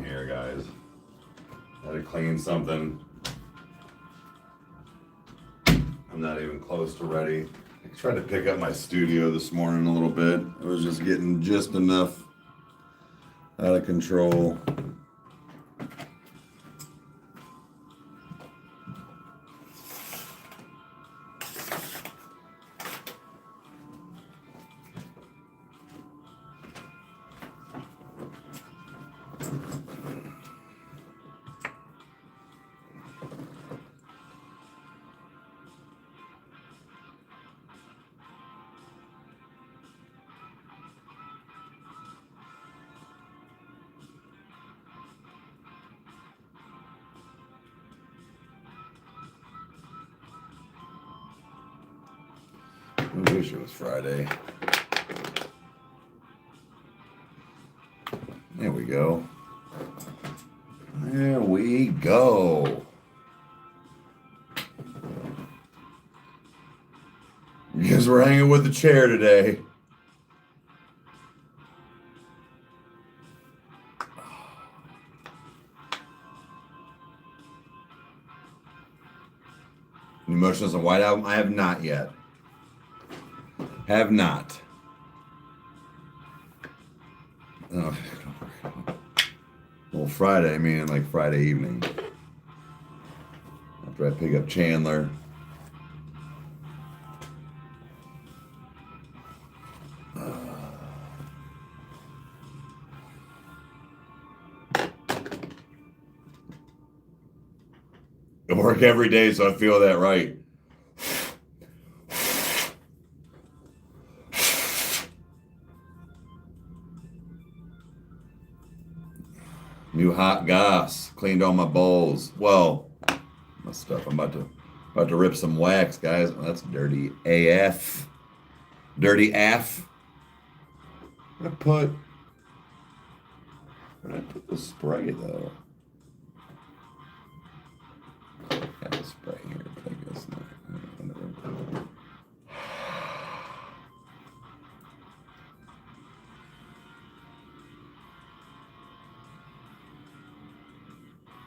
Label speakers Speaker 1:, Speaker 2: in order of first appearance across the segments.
Speaker 1: here, guys. Had to clean something. I'm not even close to ready. I tried to pick up my studio this morning a little bit. It was just getting just enough out of control. I wish it was Friday. There we go. There we go. Because we're hanging with the chair today. Emotionless and White Album? I have not yet. Have not. Oh. Well, Friday, I mean like Friday evening. After I pick up Chandler. I work every day, so I feel that right. New hot gas, cleaned all my bowls. Well, my stuff. I'm about to rip some wax, guys. Oh, that's dirty AF. Dirty AF. Where'd I put the spray though? Got the spray here. I guess not.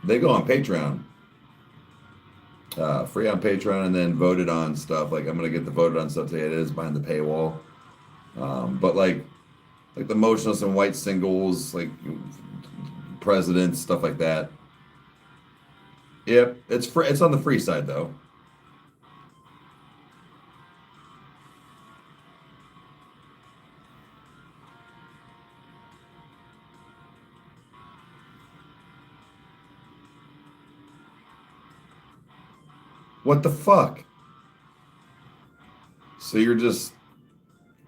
Speaker 1: They go on Patreon. Free on Patreon and then voted on stuff. Like I'm gonna get the voted on stuff today. It is behind the paywall. But like the Motionless and White singles, like Presidents, stuff like that. Yep, it's free. It's on the free side though. What the fuck? So you're just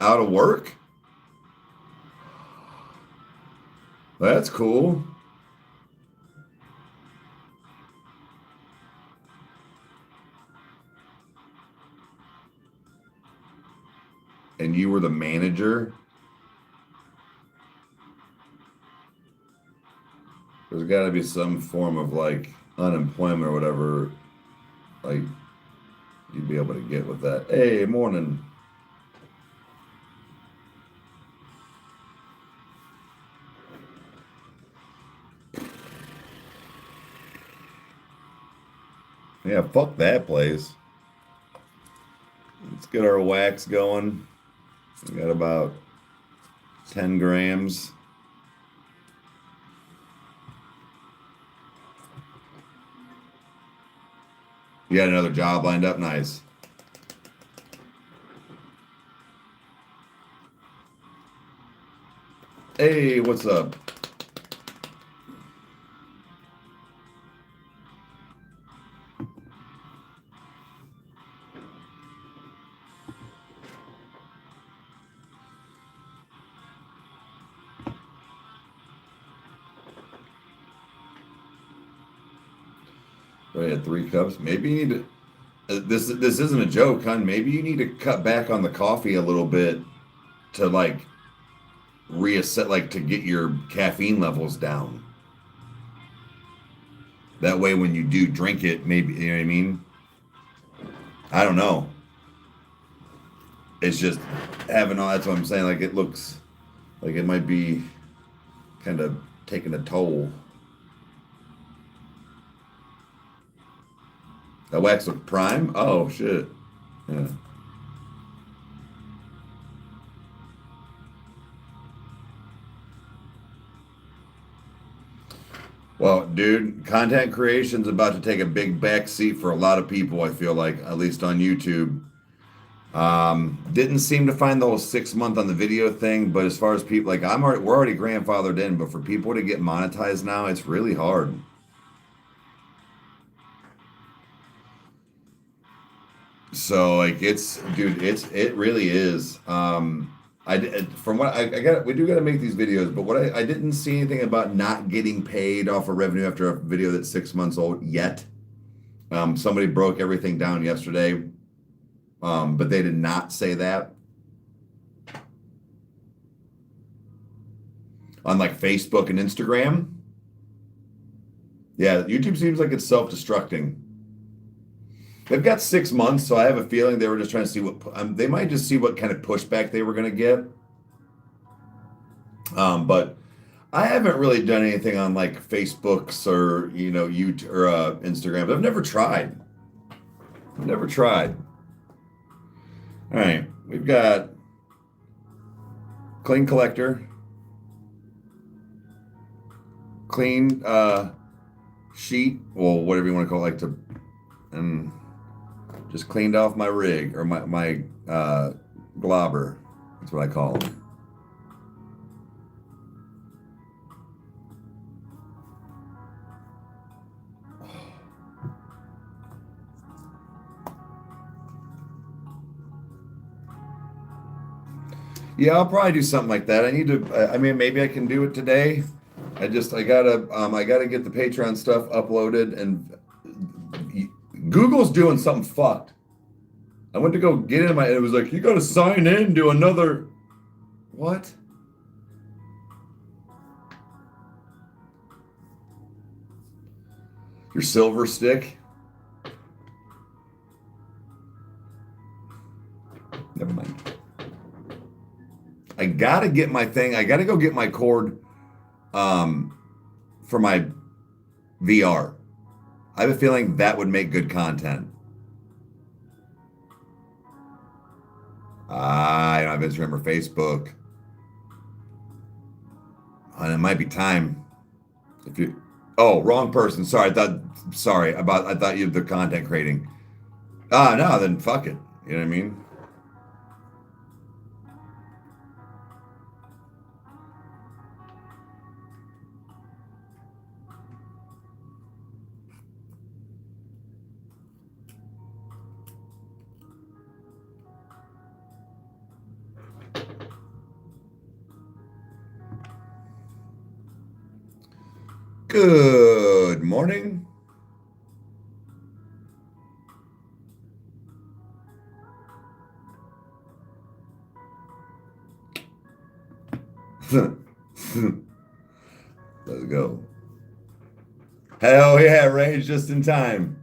Speaker 1: out of work? That's cool. And you were the manager? There's got to be some form of like unemployment or whatever, like you'd be able to get with that. Hey, morning. Yeah, fuck that place. Let's get our wax going. We got about 10 grams. You got another job lined up? Nice. Hey, what's up? I had 3 cups. Maybe you need to. This isn't a joke, hon. Maybe you need to cut back on the coffee a little bit to like reassess, like to get your caffeine levels down. That way, when you do drink it, maybe you know what I mean. I don't know. It's just having all. That's what I'm saying. Like it looks like it might be kind of taking a toll. That wax look prime? Oh, shit. Yeah. Well, dude, content creation's about to take a big backseat for a lot of people, I feel like, at least on YouTube. Didn't seem to find the whole 6 month on the video thing, but as far as people, like we're already grandfathered in, but for people to get monetized now, it's really hard. So like it really is. From what I got, we do got to make these videos, but what I didn't see anything about not getting paid off of revenue after a video that's 6 months old yet. Somebody broke everything down yesterday, but they did not say that on like Facebook and Instagram. Yeah, YouTube seems like it's self-destructing. They've got 6 months, so I have a feeling they were just trying to see what they might just see what kind of pushback they were going to get. But I haven't really done anything on like Facebooks or YouTube or Instagram. I've never tried. I've never tried. All right, we've got clean collector, clean sheet, well, whatever you want to call it, and just cleaned off my rig or my globber. That's what I call them. Yeah, I'll probably do something like that. I need to. I mean, maybe I can do it today. I gotta get the Patreon stuff uploaded, and Google's doing something fucked. I went to go get in it was like, you gotta sign in to another. What? Your silver stick? Never mind. I gotta get my thing. I gotta go get my cord for my VR. I have a feeling that would make good content. I don't have Instagram or Facebook. And it might be time. If you wrong person. Sorry, I thought you the content creating. No, then fuck it. You know what I mean? Good morning. Let's go. Hell yeah, Rage just in time.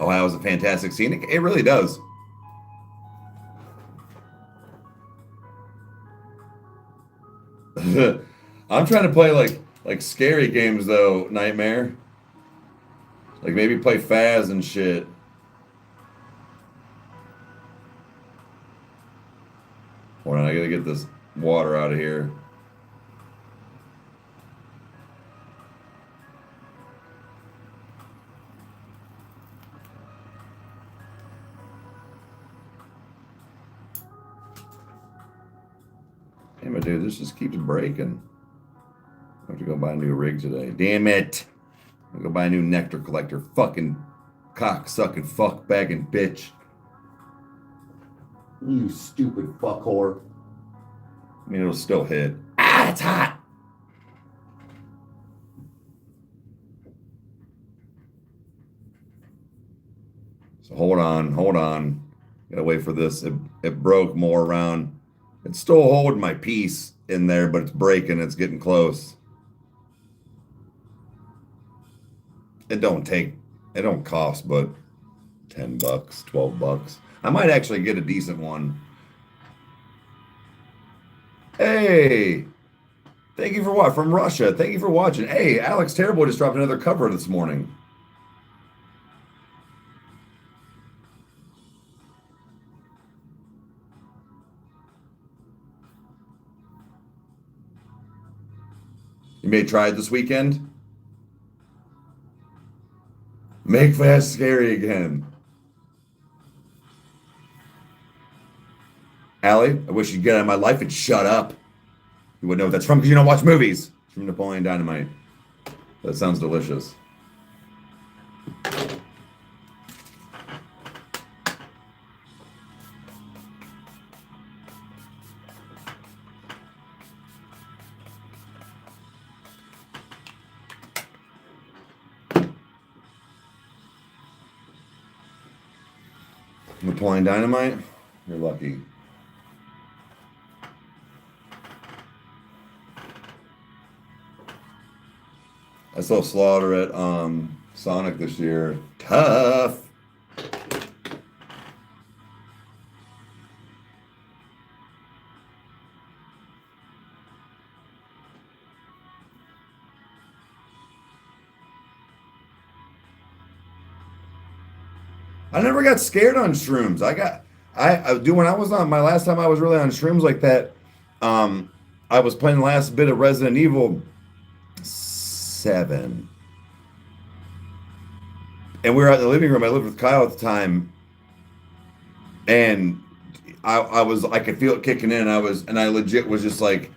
Speaker 1: Ohio is a fantastic scene. It really does. I'm trying to play like scary games though, Nightmare. Like maybe play Faz and shit. Hold on, I gotta get this water out of here. Damn it, dude, this just keeps breaking. I have to go buy a new rig today. Damn it. I'll go buy a new nectar collector. Fucking cock-sucking, fuck-bagging bitch. You stupid fuck whore. I mean, it'll still hit. Ah, it's hot. So hold on. Gotta wait for this. It broke more around. It's still holding my piece in there, but it's breaking. It's getting close. It don't cost but $10, $12. I might actually get a decent one. Hey, thank you for what? From Russia. Thank you for watching. Hey, Alex Terrible just dropped another cover this morning. You may try it this weekend. Make fast scary again. Allie, I wish you'd get out of my life and shut up. You wouldn't know what that's from because you don't watch movies. It's from Napoleon Dynamite. That sounds delicious. Napoleon Dynamite? You're lucky. I saw Slaughter at Sonic this year. Tough. I never got scared on shrooms. I do when I was on my last time I was really on shrooms like that. Um, I was playing the last bit of Resident Evil 7. And we were at the living room. I lived with Kyle at the time, and I could feel it kicking in. I legit was just like,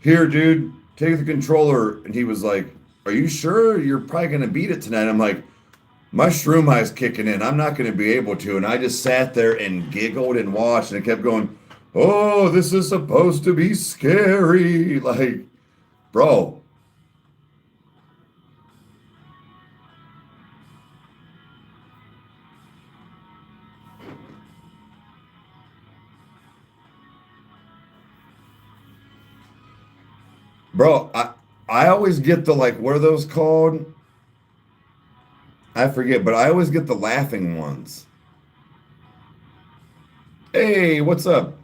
Speaker 1: "Here, dude, take the controller." And he was like, "Are you sure you're probably gonna beat it tonight?" I'm like, "My shroom eye's kicking in. I'm not gonna be able to." And I just sat there and giggled and watched, and it kept going, "Oh, this is supposed to be scary." Like, bro. Bro, I always get the like, what are those called? I forget, but I always get the laughing ones. Hey, what's up?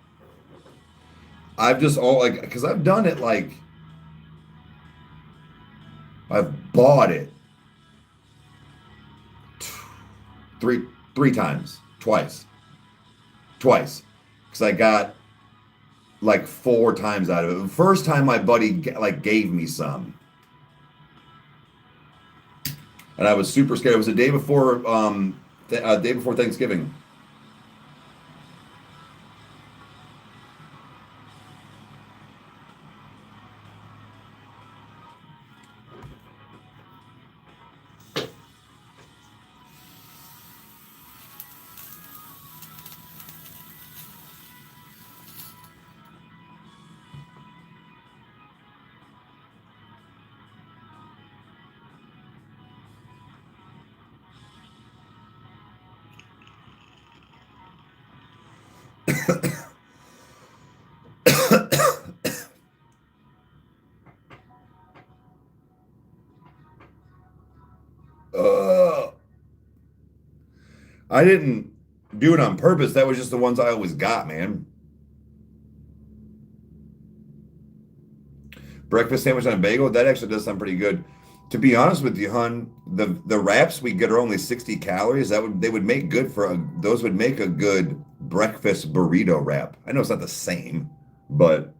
Speaker 1: I've just all like, because I've done it like, I've bought it three three times, twice, because I got like 4 times out of it. The first time my buddy like gave me some, and I was super scared. It was the day before day before Thanksgiving. uh, I didn't do it on purpose. That was just the ones I always got, man. Breakfast sandwich on a bagel, that actually does sound pretty good. To be honest with you, hun, the wraps we get are only 60 calories. They would make good for those would make a good breakfast burrito wrap. I know it's not the same, but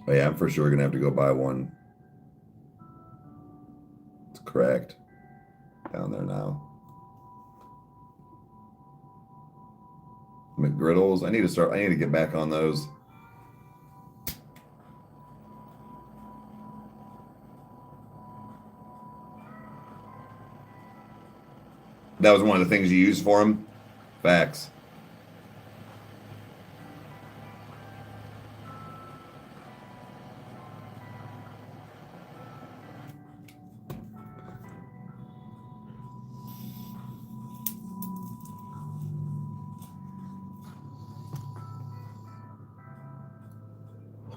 Speaker 1: oh yeah, I'm for sure gonna have to go buy one. It's cracked down there now. McGriddles. I need to get back on those. That was one of the things you used for them. Facts.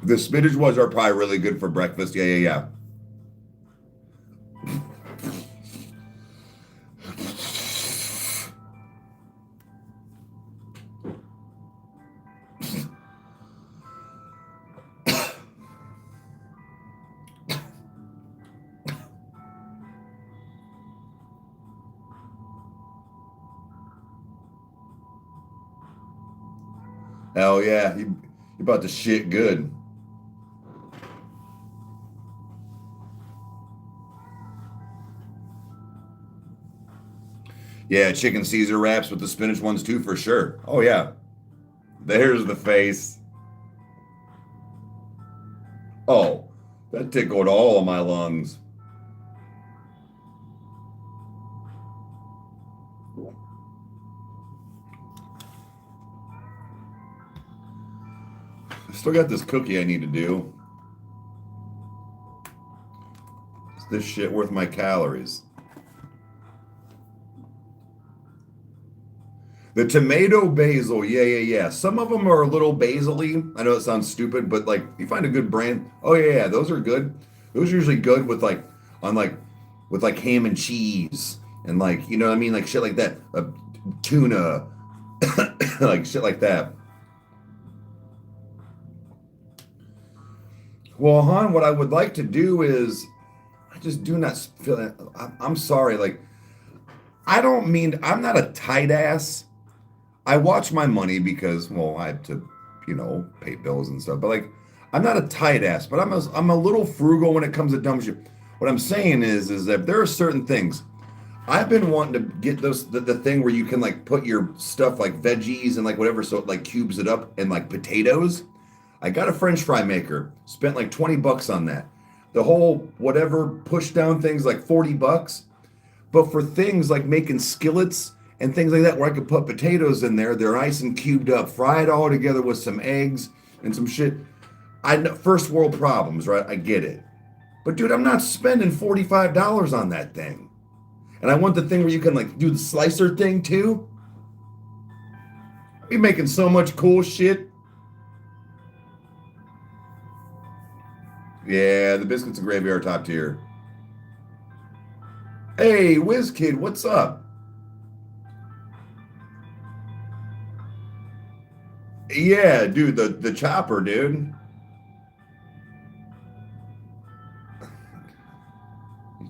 Speaker 1: The spinach ones are probably really good for breakfast. Yeah, yeah, yeah. Hell yeah, you about to shit good. Yeah, chicken Caesar wraps with the spinach ones too, for sure. Oh yeah, there's the face. Oh, that tickled all of my lungs. Still got this cookie I need to do. Is this shit worth my calories? The tomato basil, yeah. Some of them are a little basil-y. I know it sounds stupid, but like you find a good brand. Oh yeah, those are good. Those are usually good with like on like with like ham and cheese and like you know what I mean, like shit like that. Tuna, like shit like that. Well, hon, what I would like to do is I just do not feel it. I'm sorry, like I don't mean I'm not a tight ass. I watch my money because, well, I have to, pay bills and stuff. But like, I'm not a tight ass, but I'm a little frugal when it comes to dumb shit. What I'm saying is that there are certain things. I've been wanting to get the thing where you can like put your stuff like veggies and like whatever, so it like cubes it up and like potatoes. I got a French fry maker, spent like $20 on that. The whole whatever push down things like $40. But for things like making skillets and things like that, where I could put potatoes in there, they're nice and cubed up, fry it all together with some eggs and some shit. I know first world problems, right? I get it. But dude, I'm not spending $45 on that thing. And I want the thing where you can like do the slicer thing too. Be making so much cool shit. Yeah, the biscuits and gravy are top tier. Hey, Whiz Kid, what's up? Yeah, dude, the chopper, dude.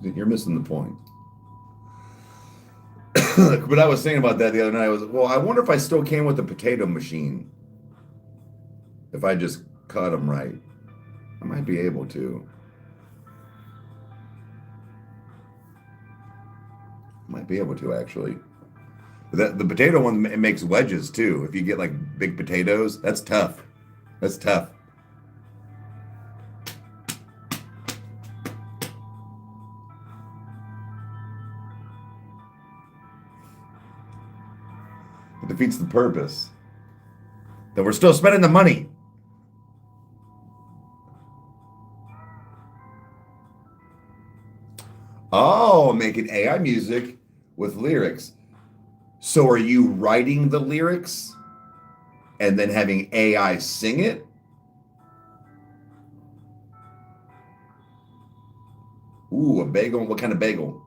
Speaker 1: You're missing the point. But I was saying about that the other night. I wonder if I still can with the potato machine. If I just cut them right, I might be able to. Might be able to actually. The potato one it makes wedges too. If you get like big potatoes, that's tough. That's tough. It defeats the purpose. That we're still spending the money. Oh, making AI music with lyrics. So are you writing the lyrics and then having AI sing it? Ooh, a bagel. What kind of bagel?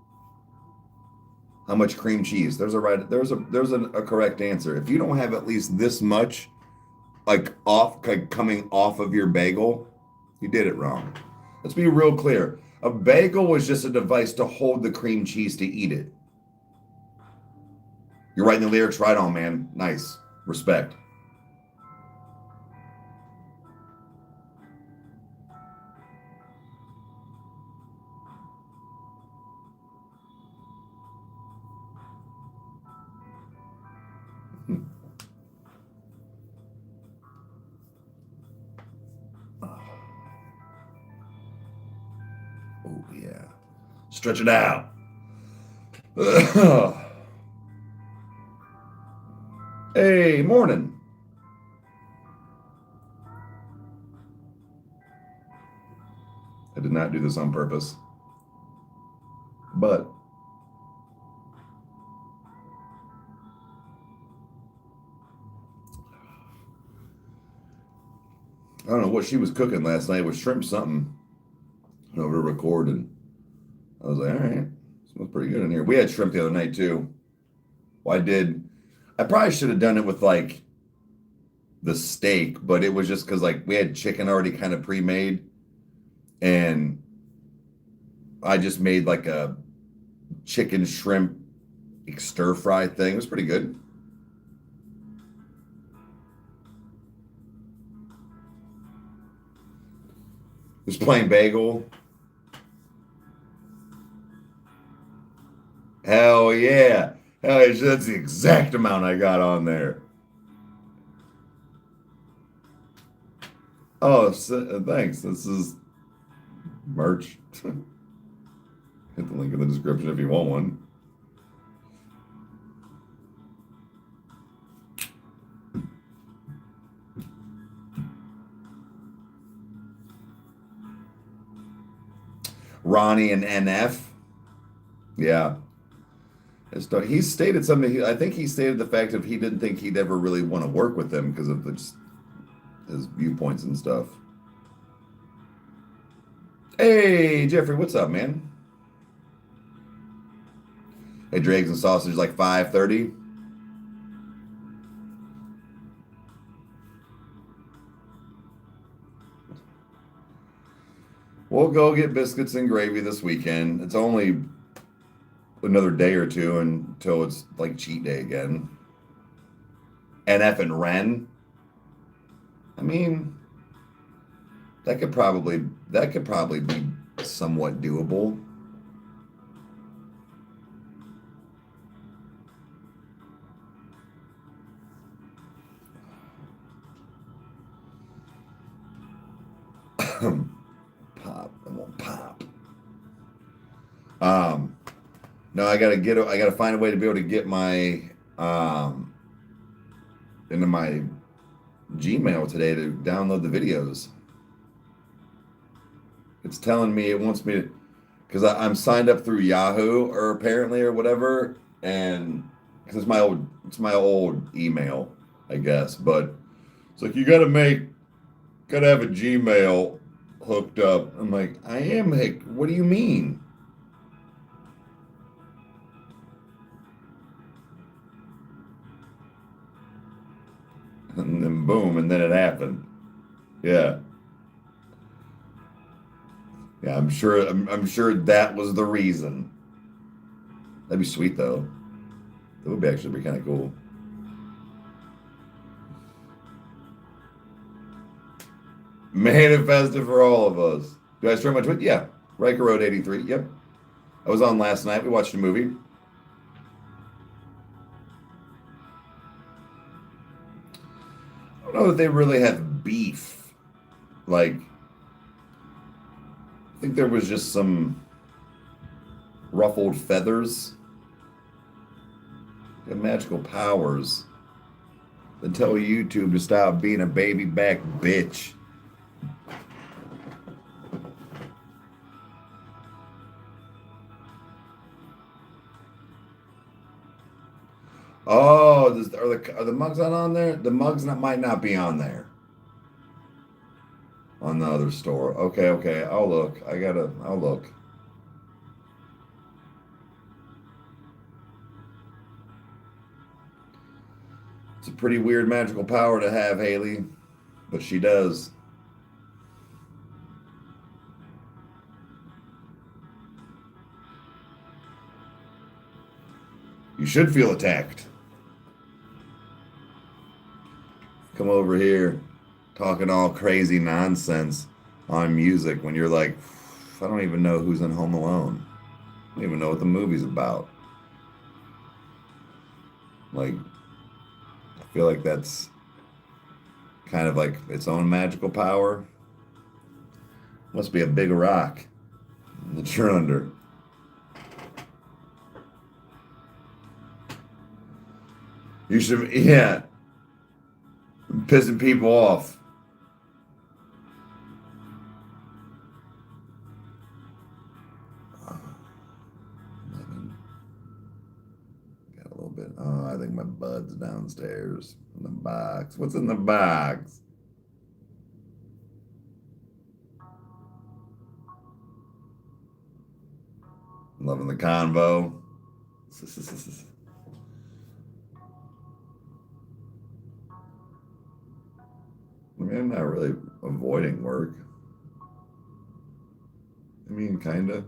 Speaker 1: How much cream cheese? There's a correct answer. If you don't have at least this much coming off of your bagel, you did it wrong. Let's be real clear. A bagel was just a device to hold the cream cheese to eat it. You're writing the lyrics right on, man. Nice. Respect. Oh, yeah. Stretch it out. Hey, morning. I did not do this on purpose. But I don't know what she was cooking last night. It was shrimp something. Over to record, and I was like, all right, smells pretty good in here. We had shrimp the other night too. Well, I probably should have done it with like the steak, but it was just because like we had chicken already kind of pre-made, and I just made like a chicken shrimp stir fry thing. It was pretty good. Just plain bagel. Hell yeah. Hell yeah. That's the exact amount I got on there. Oh, thanks. This is merch. Hit the link in the description if you want one. Ronnie and NF. Yeah. He stated something. I think he stated the fact of he didn't think he'd ever really want to work with them because of his viewpoints and stuff. Hey, Jeffrey, what's up, man? Hey, Dregs and Sausage, like 5:30. We'll go get biscuits and gravy this weekend. It's only another day or two until it's like cheat day again. NF and Ren. I mean, that could probably be somewhat doable. Pop, I won't pop. No, I gotta find a way to be able to get my into my Gmail today to download the videos. It's telling me it wants me to, because I'm signed up through Yahoo or apparently or whatever, and because it's my old email, I guess. But it's like you gotta have a Gmail hooked up. I'm like, I am. Heck, what do you mean? And then boom, and then it happened. Yeah. Yeah, I'm sure that was the reason. That'd be sweet though. That would actually be kind of cool. Manifested for all of us. Do I stream my Twitch? Yeah. Rykerroad 83. Yep. I was on last night. We watched a movie. I don't know that they really have beef. Like, I think there was just some ruffled feathers. They have magical powers that tell YouTube to stop being a baby back bitch. Oh, are the mugs not on there? The mugs might not be on there. On the other store. Okay. I'll look. I'll look. It's a pretty weird magical power to have, Haley, but she does. You should feel attacked. Come over here talking all crazy nonsense on music when you're like, I don't even know who's in Home Alone. I don't even know what the movie's about. Like, I feel like that's kind of like its own magical power. Must be a big rock that you're under. You should, yeah. Pissing people off. Got a little bit. Oh, I think my bud's downstairs in the box. What's in the box? Loving the convo. I mean, I'm not really avoiding work. I mean, kind of.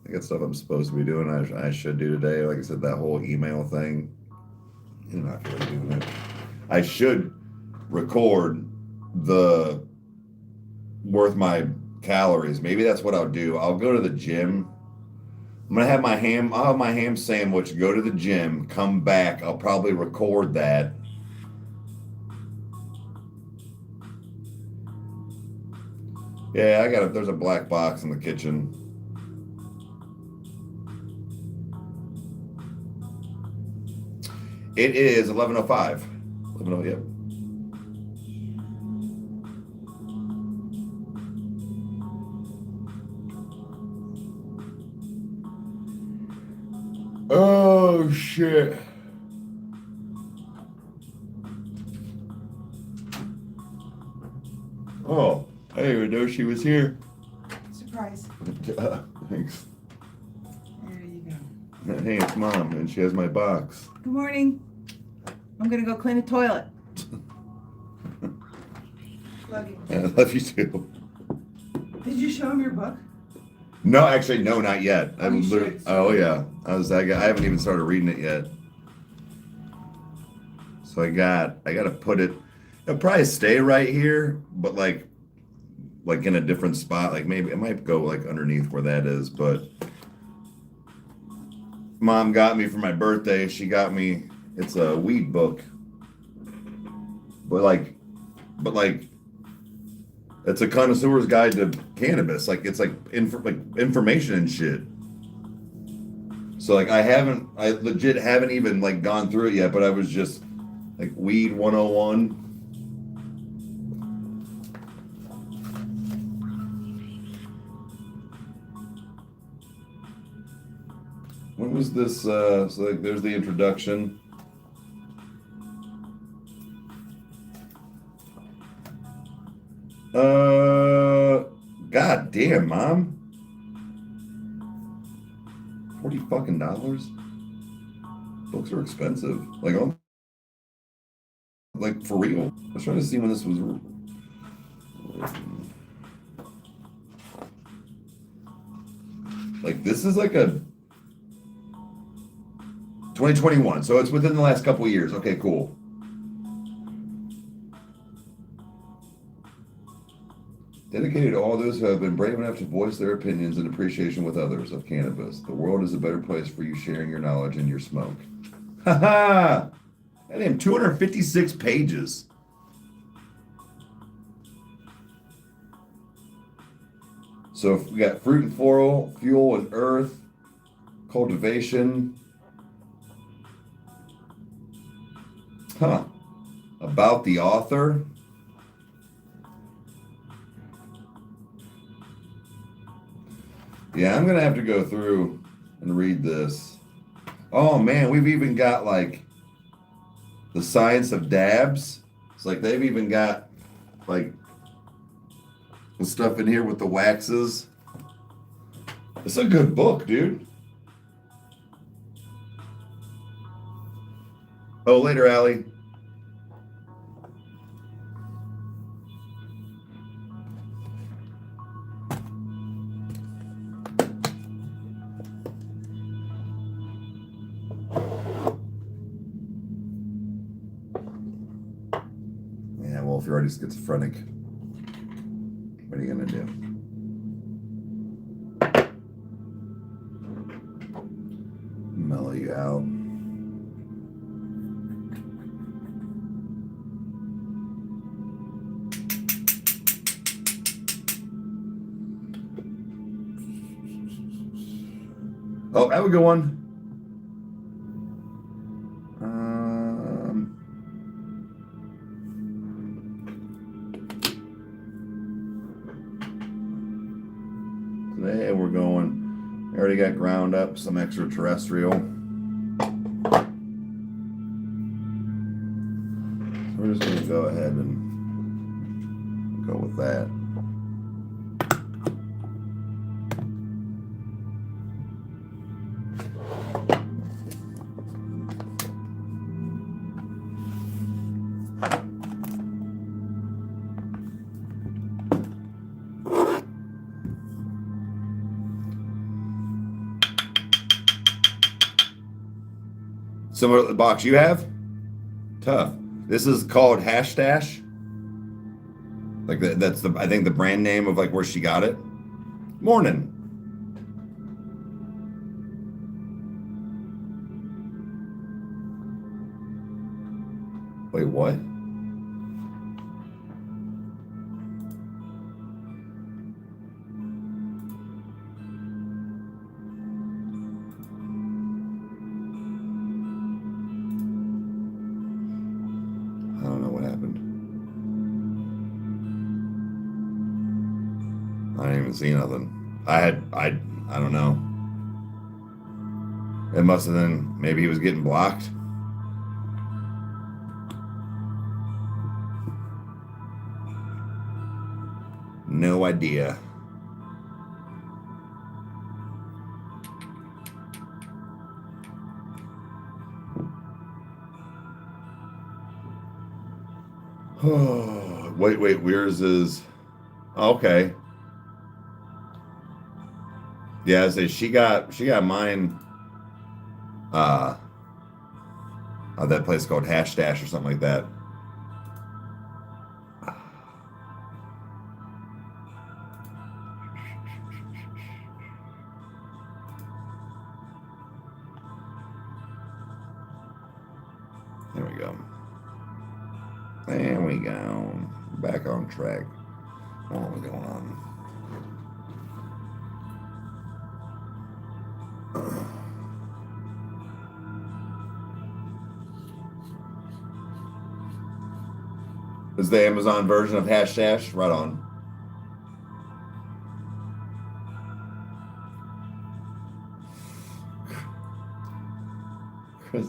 Speaker 1: I got stuff I'm supposed to be doing. I should do today. Like I said, that whole email thing. You're not really doing it. I should record the worth my calories. Maybe that's what I'll do. I'll go to the gym. I'll have my ham sandwich, go to the gym, come back. I'll probably record that. Yeah, there's a black box in the kitchen. It is 11:05. 11:05, yep. Oh, shit. Oh, I didn't even know she was here.
Speaker 2: Surprise.
Speaker 1: Thanks.
Speaker 2: There you go.
Speaker 1: Hey, it's Mom, and she has my box.
Speaker 2: Good morning. I'm gonna go clean the toilet. Love you.
Speaker 1: I love you too.
Speaker 2: Did you show him your book?
Speaker 1: No, actually, no, not yet.
Speaker 2: Oh, you should.
Speaker 1: Oh yeah, I haven't even started reading it yet. So I gotta put it. It'll probably stay right here, but like in a different spot. Like maybe it might go like underneath where that is. But Mom got me for my birthday. She got me. It's a weed book, but like it's a connoisseur's guide to cannabis. Like it's like information and shit. So like I legit haven't even like gone through it yet, but I was just like weed 101. When was this? So like there's the introduction. God damn, Mom. $40 fucking. Books are expensive. Like for real. I was trying to see when this was. Like this is like a 2021, so it's within the last couple of years. Okay, cool. Dedicated to all those who have been brave enough to voice their opinions and appreciation with others of cannabis. The world is a better place for you sharing your knowledge and your smoke. Ha ha! That damn 256 pages. So we got fruit and floral, fuel and earth, cultivation. Huh. About the author. Yeah, I'm going to have to go through and read this. Oh, man, we've even got, like, the science of dabs. It's like they've even got, like, the stuff in here with the waxes. It's a good book, dude. Oh, later, Allie. Yeah, well, if you're already schizophrenic, what are you gonna do? Mellow you out. Oh, have a good one. Today we're going, I already got ground up some extraterrestrial. So we're just going to go ahead and go with that. Similar to the box you have? Tough. This is called Hash Stash. Like that's I think the brand name of like where she got it. Morning. Wait, what? I don't know what happened. I didn't even see nothing. I don't know. It must have been, maybe he was getting blocked. No idea. Oh, wait, where's his? Okay. Yeah, I say she got mine. That place called Hash Dash or something like that. There we go. There we go. Back on track. What was going on? Is the Amazon version of Hash Dash? Right on. Chris.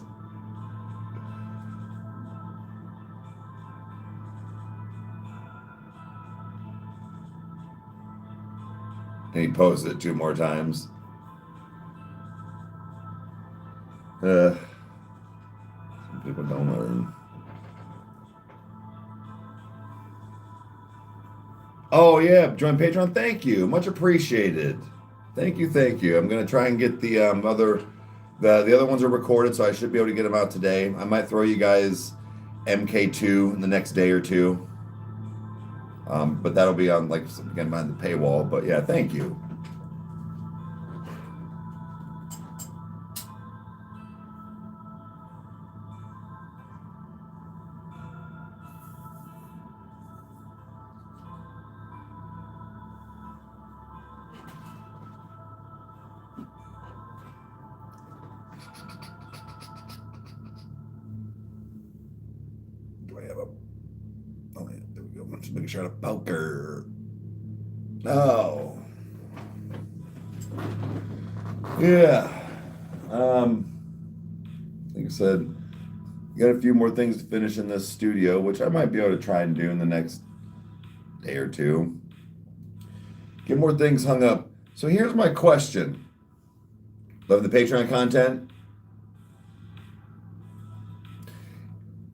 Speaker 1: And he posted it 2 more times. Some people don't learn. Oh yeah, join Patreon. Thank you, much appreciated. Thank you, thank you. I'm gonna try and get the the other ones are recorded, so I should be able to get them out today. I might throw you guys MK2 in the next day or two. But that'll be on like again behind the paywall. But yeah, thank you. Do I have a? Oh yeah, there we go. I'm just making sure I have a poker. Oh. Yeah. Like I said, got a few more things to finish in this studio, which I might be able to try and do in the next day or two. Get more things hung up. So here's my question. Love the Patreon content?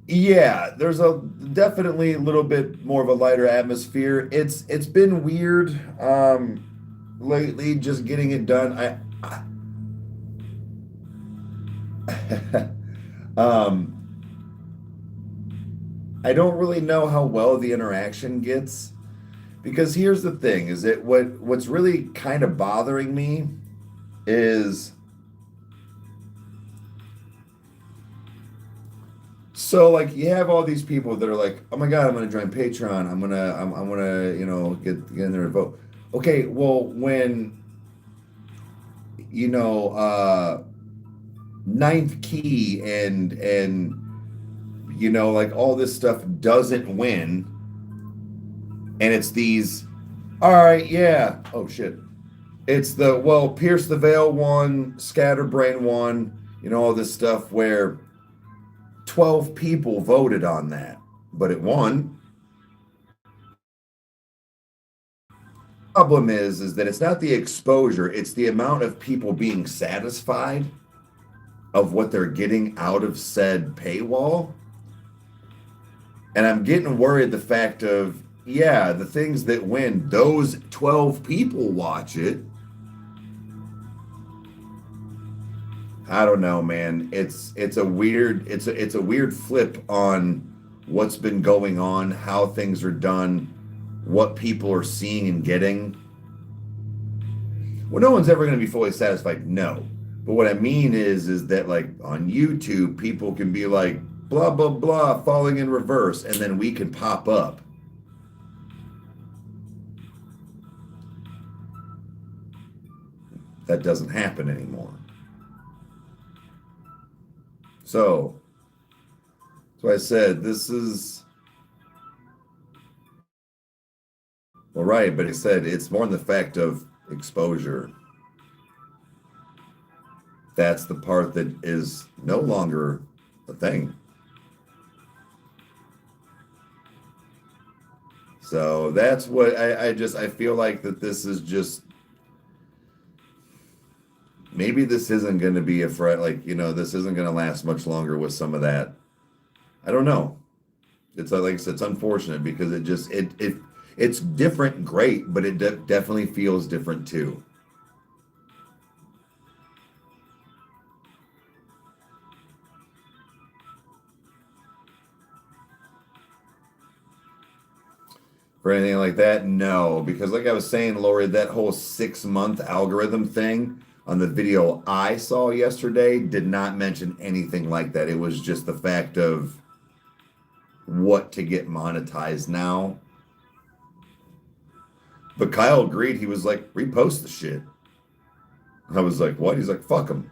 Speaker 1: Yeah, there's a definitely a little bit more of a lighter atmosphere. It's been weird lately just getting it done. I don't really know how well the interaction gets because here's the thing is that what's really kind of bothering me is so like you have all these people that are like, oh my God, I'm gonna join Patreon. I'm gonna get in there and vote. Okay, well when Ninth Key and like all this stuff doesn't win, and it's these, all right, yeah, oh shit, it's Pierce the Veil one, Scatterbrain one, all this stuff where 12 people voted on that, but it won. Problem is that it's not the exposure, it's the amount of people being satisfied of what they're getting out of said paywall. And I'm getting worried the fact of, yeah, the things that win, those 12 people watch it. I don't know, man. It's a weird flip on what's been going on, how things are done. what people are seeing and getting. Well, no one's ever going to be fully satisfied, no. But what I mean is that like on YouTube, people can be like, blah, blah, blah, falling in reverse, and then we can pop up. That doesn't happen anymore. So, that's why I said this is, well, right, but he said it's more in the fact of exposure. That's the part that is no longer a thing. So that's what I feel like that this is just, maybe this isn't going to be a threat. Like, this isn't going to last much longer with some of that. I don't know. It's like I said, it's unfortunate because it's different, great, but it definitely feels different too. For anything like that, no, because like I was saying, Lori, that whole 6-month algorithm thing on the video I saw yesterday did not mention anything like that. It was just the fact of what to get monetized now. But Kyle agreed. He was like, repost the shit. I was like, what? He's like, fuck him.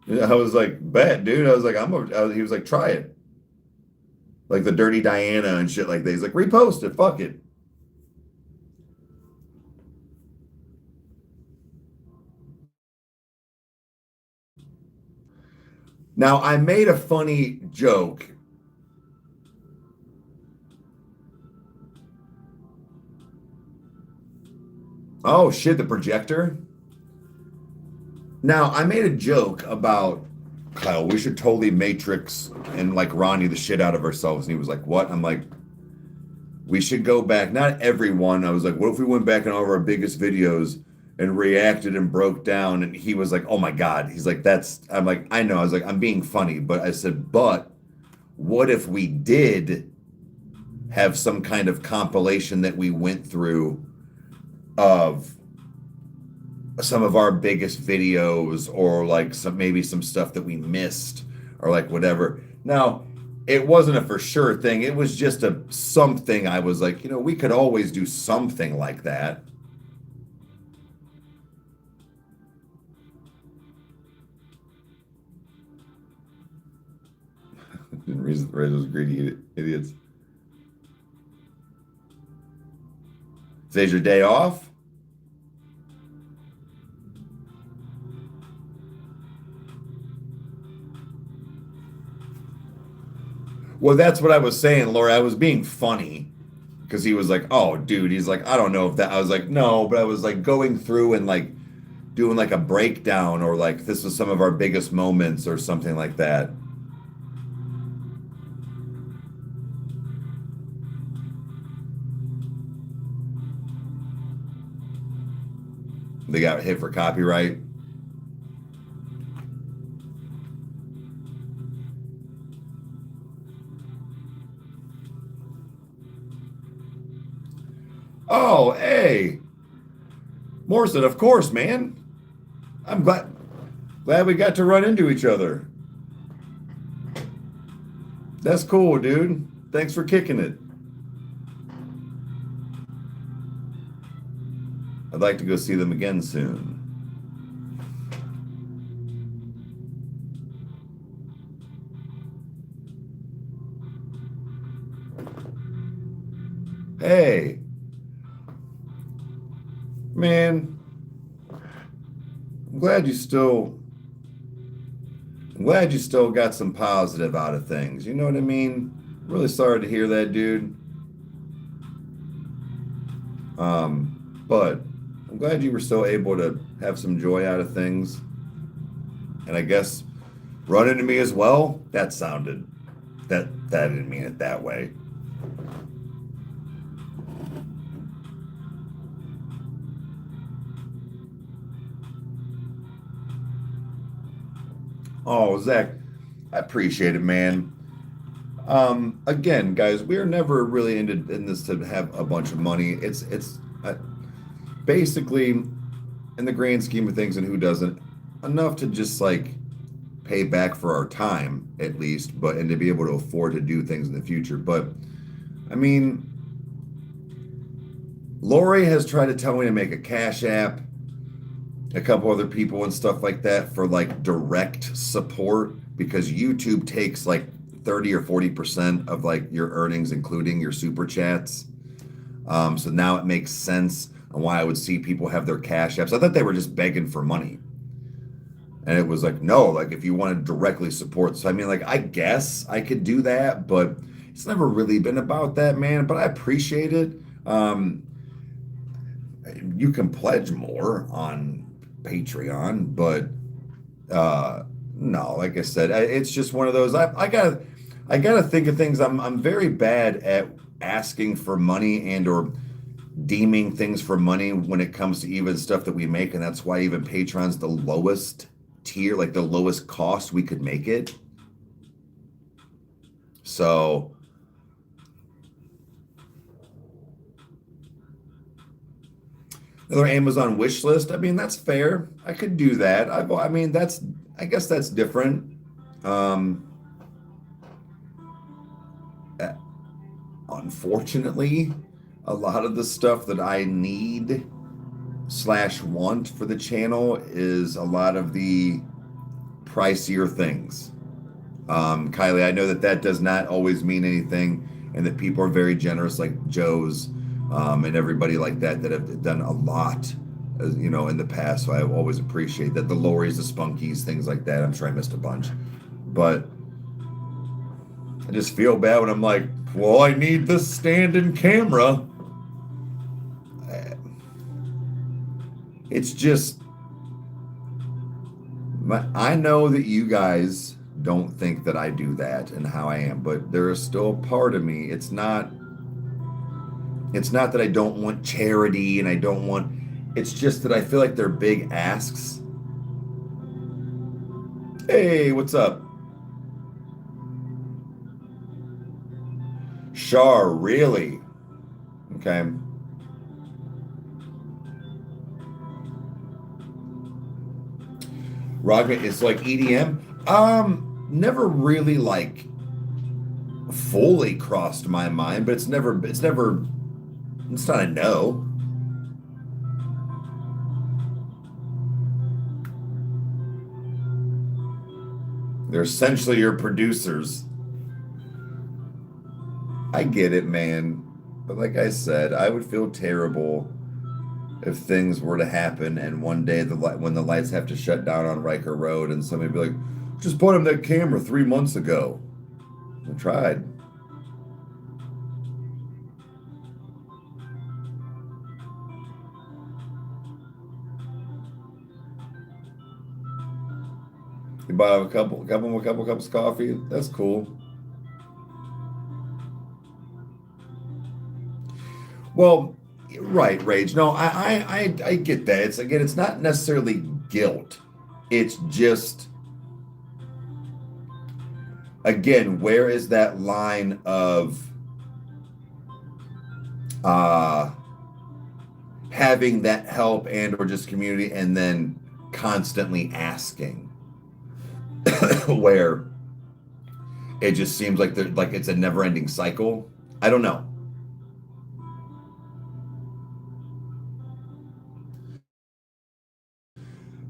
Speaker 1: I was like, bet, dude. I was like, he was like, try it. Like the Dirty Diana and shit like that. He's like, repost it. Fuck it. Now, I made a funny joke. Oh, shit, the projector? Now, I made a joke about, Kyle, we should totally Matrix and like Ronnie the shit out of ourselves. And he was like, what? I'm like, we should go back. Not everyone. I was like, what if we went back on all of our biggest videos and reacted and broke down? And he was like, oh my God. He's like, I'm like, I know. I was like, I'm being funny. But I said, but what if we did have some kind of compilation that we went through of some of our biggest videos, or like maybe some stuff that we missed, or like whatever. Now, it wasn't a for sure thing. It was just something. I was like, we could always do something like that. Didn't raise those greedy idiots. Today's your day off? Well, that's what I was saying, Laura. I was being funny because he was like, oh, dude. He's like, I don't know if that. I was like, no, but I was like going through and like doing like a breakdown, or like this was some of our biggest moments or something like that. They got hit for copyright. Oh, hey. Morrison, of course, man. I'm glad we got to run into each other. That's cool, dude. Thanks for kicking it. I'd like to go see them again soon. Hey. Man, I'm glad you still got some positive out of things. You know what I mean? Really sorry to hear that, dude. But I'm glad you were still able to have some joy out of things. And I guess run into me as well. That didn't mean it that way. Oh, Zach, I appreciate it, man. Again, guys, we are never really in this to have a bunch of money. It's basically, in the grand scheme of things, and who doesn't, enough to just like pay back for our time at least, but and to be able to afford to do things in the future. But I mean, Lori has tried to tell me to make a Cash App, a couple other people and stuff like that for like direct support because YouTube takes like 30 or 40% of like your earnings, including your super chats. So now it makes sense on why I would see people have their Cash Apps. I thought they were just begging for money. And it was like, no, like if you want to directly support. So I mean, like, I guess I could do that, but it's never really been about that, man. But I appreciate it. You can pledge more on Patreon, but no, like I said, it's just one of those. I gotta think of things. I'm very bad at asking for money and or deeming things for money when it comes to even stuff that we make, and that's why even Patreon's the lowest tier, like the lowest cost we could make it. So another Amazon wish list. I mean, that's fair. I could do that. I mean, I guess that's different. Um, uh, Unfortunately, a lot of the stuff that I need slash want for the channel is a lot of the pricier things. Kylie, I know that that does not always mean anything, and that people are very generous, like Joe's, and everybody like that that have done a lot, in the past. So I always appreciate that. The Lorries, the Spunkies, things like that. I'm sure I missed a bunch, but I just feel bad when I'm like, well, I need this stand and camera. It's just, I know that you guys don't think that I do that and how I am, but there is still a part of me. It's not that I don't want charity and I don't want, it's just that I feel like they're big asks. Hey, what's up? Shar, really? Okay. Rocket is like EDM. Never really like fully crossed my mind, but it's not a no. They're essentially your producers. I get it, man. But like I said, I would feel terrible if things were to happen and one day when the lights have to shut down on Rykerroad and somebody be like, just bought him that camera 3 months ago. I tried. You buy a couple cups of coffee. That's cool. Well, right, Rage. No, I get that. It's again, it's not necessarily guilt. It's just again, where is that line of uh having that help and or just community and then constantly asking where it just seems like it's a never-ending cycle. I don't know.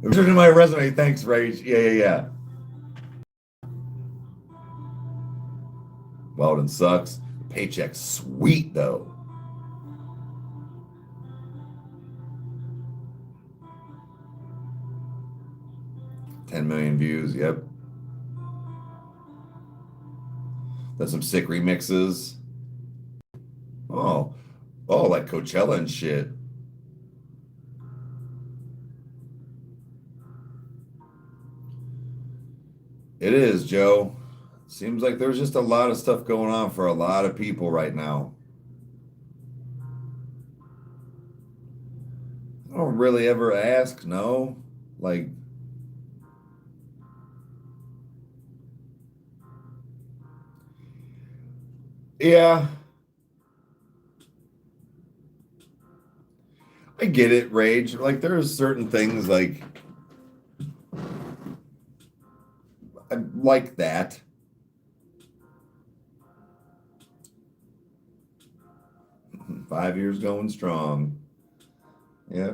Speaker 1: I'm looking at my resume. Thanks, Rage. Yeah. Weldon sucks. Paycheck's sweet though. $10 million views. Yep. That's some sick remixes. Oh, like Coachella and shit. It is, Joe. Seems like there's just a lot of stuff going on for a lot of people right now. I don't really ever ask, no. Like, Yeah, I get it, Rage. Like there's certain things like I like that. Five years going strong. Yeah.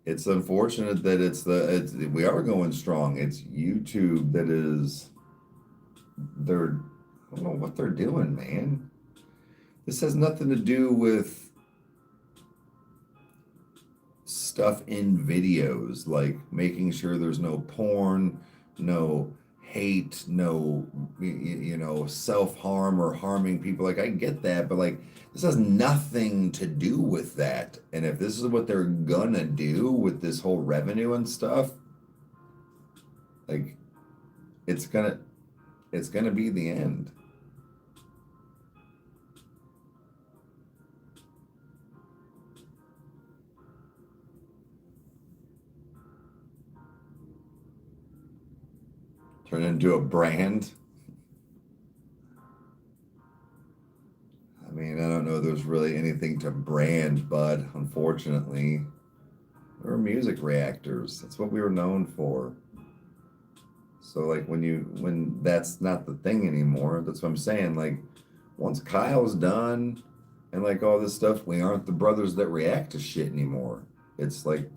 Speaker 1: It's unfortunate that we are going strong. It's YouTube that is they're I don't know what they're doing, man. This has nothing to do with stuff in videos, like making sure there's no porn, no hate, no self-harm or harming people. Like I get that, but like this has nothing to do with that. And if this is what they're gonna do with this whole revenue and stuff, like it's gonna it's gonna be the end. Turn it into a brand. I mean, I don't know. There's really anything to brand, but unfortunately, we're music reactors. That's what we were known for. So like when that's not the thing anymore, that's what I'm saying. Like once Kyle's done and like all this stuff, we aren't the brothers that react to shit anymore. It's like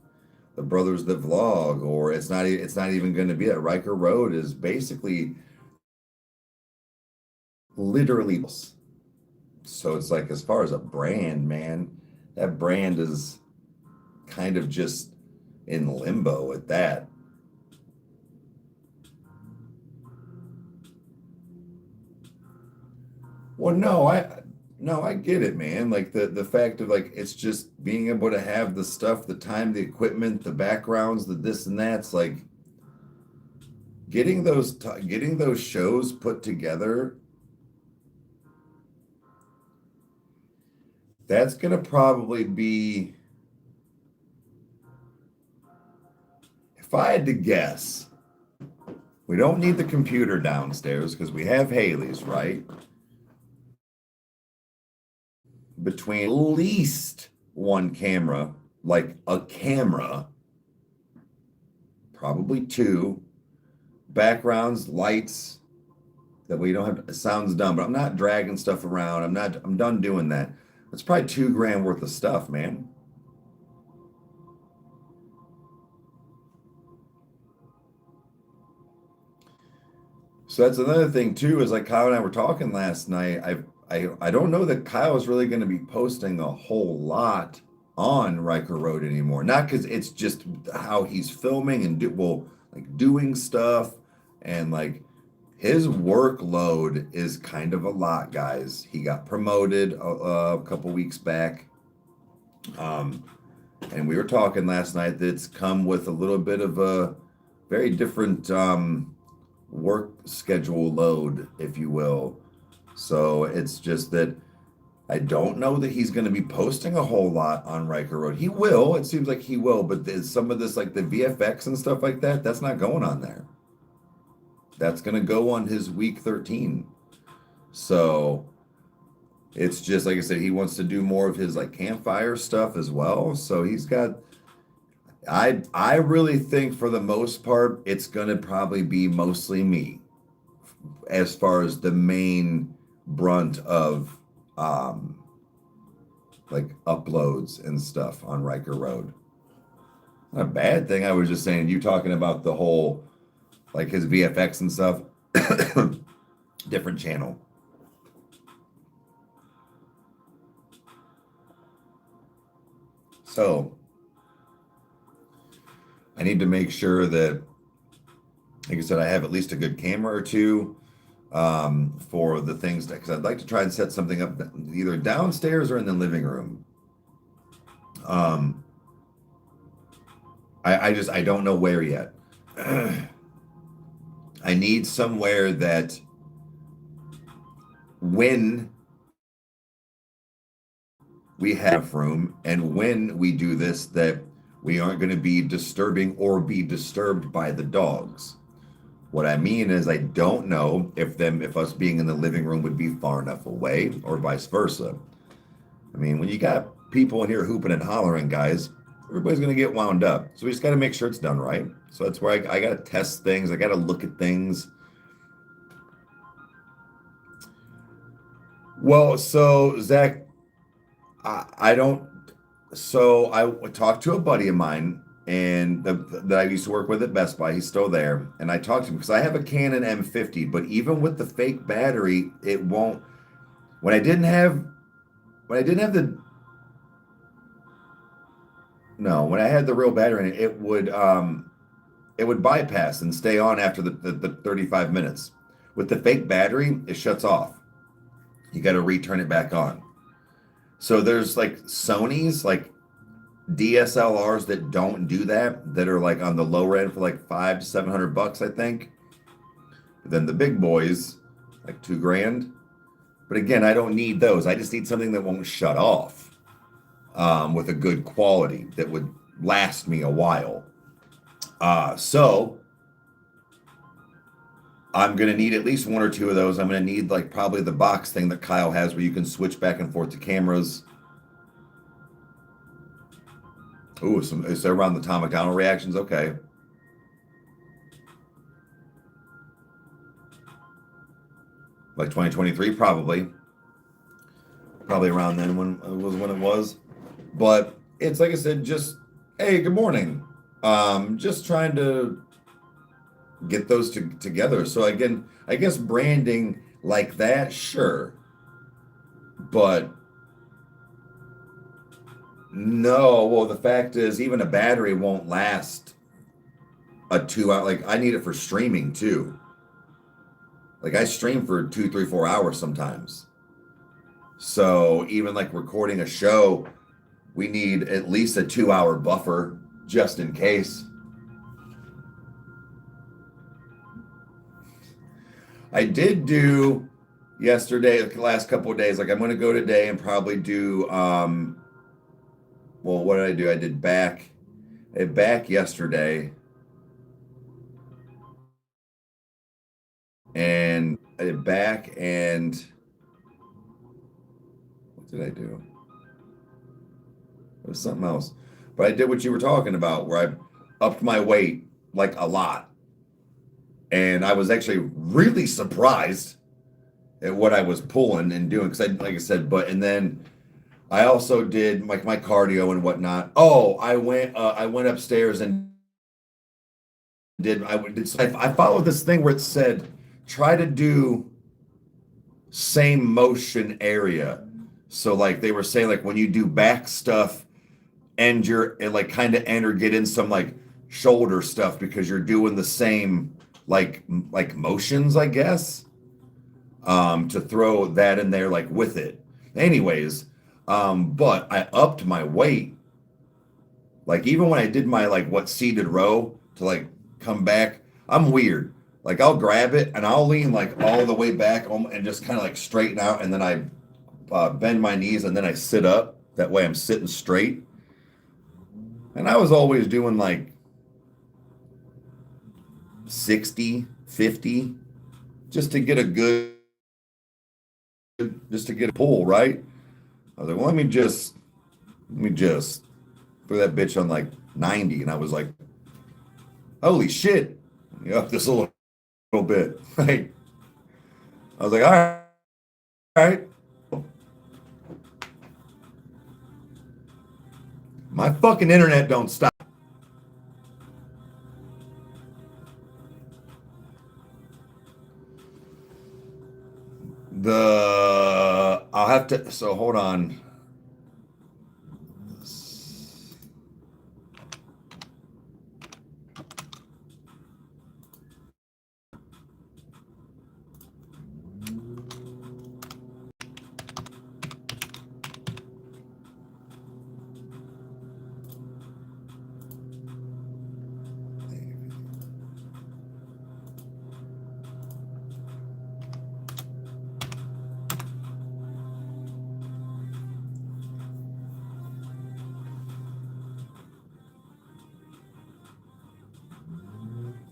Speaker 1: the brothers that vlog, or it's not even going to be that. Rykerroad is basically literally. So it's like as far as a brand, man, that brand is kind of just in limbo at that. Well, no, I get it, man. Like the fact of like it's just being able to have the stuff, the time, the equipment, the backgrounds, the this and that's like getting those shows put together. That's gonna probably be, if I had to guess, we don't need the computer downstairs because we have Haley's, right? Between at least one camera, like a camera, probably two, backgrounds, lights that we don't have. It sounds dumb, but I'm not dragging stuff around. I'm done doing that. It's probably 2 grand worth of stuff, man. So that's another thing too, is like Kyle and I were talking last night. I don't know that Kyle is really going to be posting a whole lot on Rykerroad anymore. Not because it's just how he's filming and like doing stuff, and like his workload is kind of a lot, guys. He got promoted a couple weeks back. Um, and we were talking last night that's come with a little bit of a very different work schedule load, if you will. So it's just that I don't know that he's going to be posting a whole lot on Rykerroad. He will. It seems like he will, but there's some of this, like the VFX and stuff like that, that's not going on there. That's going to go on his week 13. So it's just like I said, he wants to do more of his like campfire stuff as well. So he's got. I really think for the most part, it's going to probably be mostly me as far as the main brunt of like uploads and stuff on Rykerroad. Not a bad thing. I was just saying, you talking about the whole like his VFX and stuff, different channel. So I need to make sure that, like I said, I have at least a good camera or two for the things that, because I'd like to try and set something up either downstairs or in the living room. Um, I don't know where yet. I need somewhere that when we have room and when we do this, that we aren't going to be disturbing or be disturbed by the dogs. What I mean is I don't know if us being in the living room would be far enough away or vice versa. I mean, when you got people in here hooping and hollering, guys, everybody's going to get wound up. So we just got to make sure it's done right. So that's where I got to test things. I got to look at things. Well, so Zach, I don't. So I talked to a buddy of mine and that I used to work with at Best Buy. He's still there, and I talked to him because I have a Canon M50, but even with the fake battery, it won't. When I didn't have, when I didn't have the no, when I had the real battery in it, it would bypass and stay on after the 35 minutes. With the fake battery, it shuts off. You got to return it back on. So there's like Sony's like DSLRs that don't do that are like on the lower end for like 500 to 700 bucks, I think. But then the big boys, like 2 grand. But again, I don't need those. I just need something that won't shut off with a good quality that would last me a while. So I'm gonna need at least one or two of those. I'm gonna need like probably the box thing that Kyle has where you can switch back and forth to cameras. Ooh, is there around the Tom McDonald reactions? Okay. Like 2023, probably. Probably around then when it was. But it's like I said, just hey, good morning. Just trying to get those together. So again, I guess branding like that, sure. But no, well, the fact is, even a battery won't last a 2 hour. Like, I need it for streaming too. Like, I stream for 2, 3, 4 hours sometimes. So, even like recording a show, we need at least a 2 hour buffer just in case. I did do yesterday, the last couple of days. Like, I'm going to go today and probably do, well, what did I do? I did back yesterday. And I did back and what did I do? It was something else. But I did what you were talking about, where I upped my weight like a lot. And I was actually really surprised at what I was pulling and doing. Because like I said, and then I also did like my cardio and whatnot. Oh, I went upstairs and I followed this thing where it said try to do same motion area. So like they were saying, like when you do back stuff and like kind of enter get in some like shoulder stuff because you're doing the same like motions, I guess. To throw that in there like with it. Anyways, but I upped my weight. Like even when I did my like what seated row to like come back, I'm weird. Like I'll grab it and I'll lean like all the way back and just kind of like straighten out, and then I bend my knees and then I sit up. That way I'm sitting straight. And I was always doing like 60, 50, just to get a pull, right? I was like, well, let me just throw that bitch on like 90. And I was like, holy shit. You up this a little bit. Like, I was like, all right. My fucking internet don't stop. I'll have to, so hold on.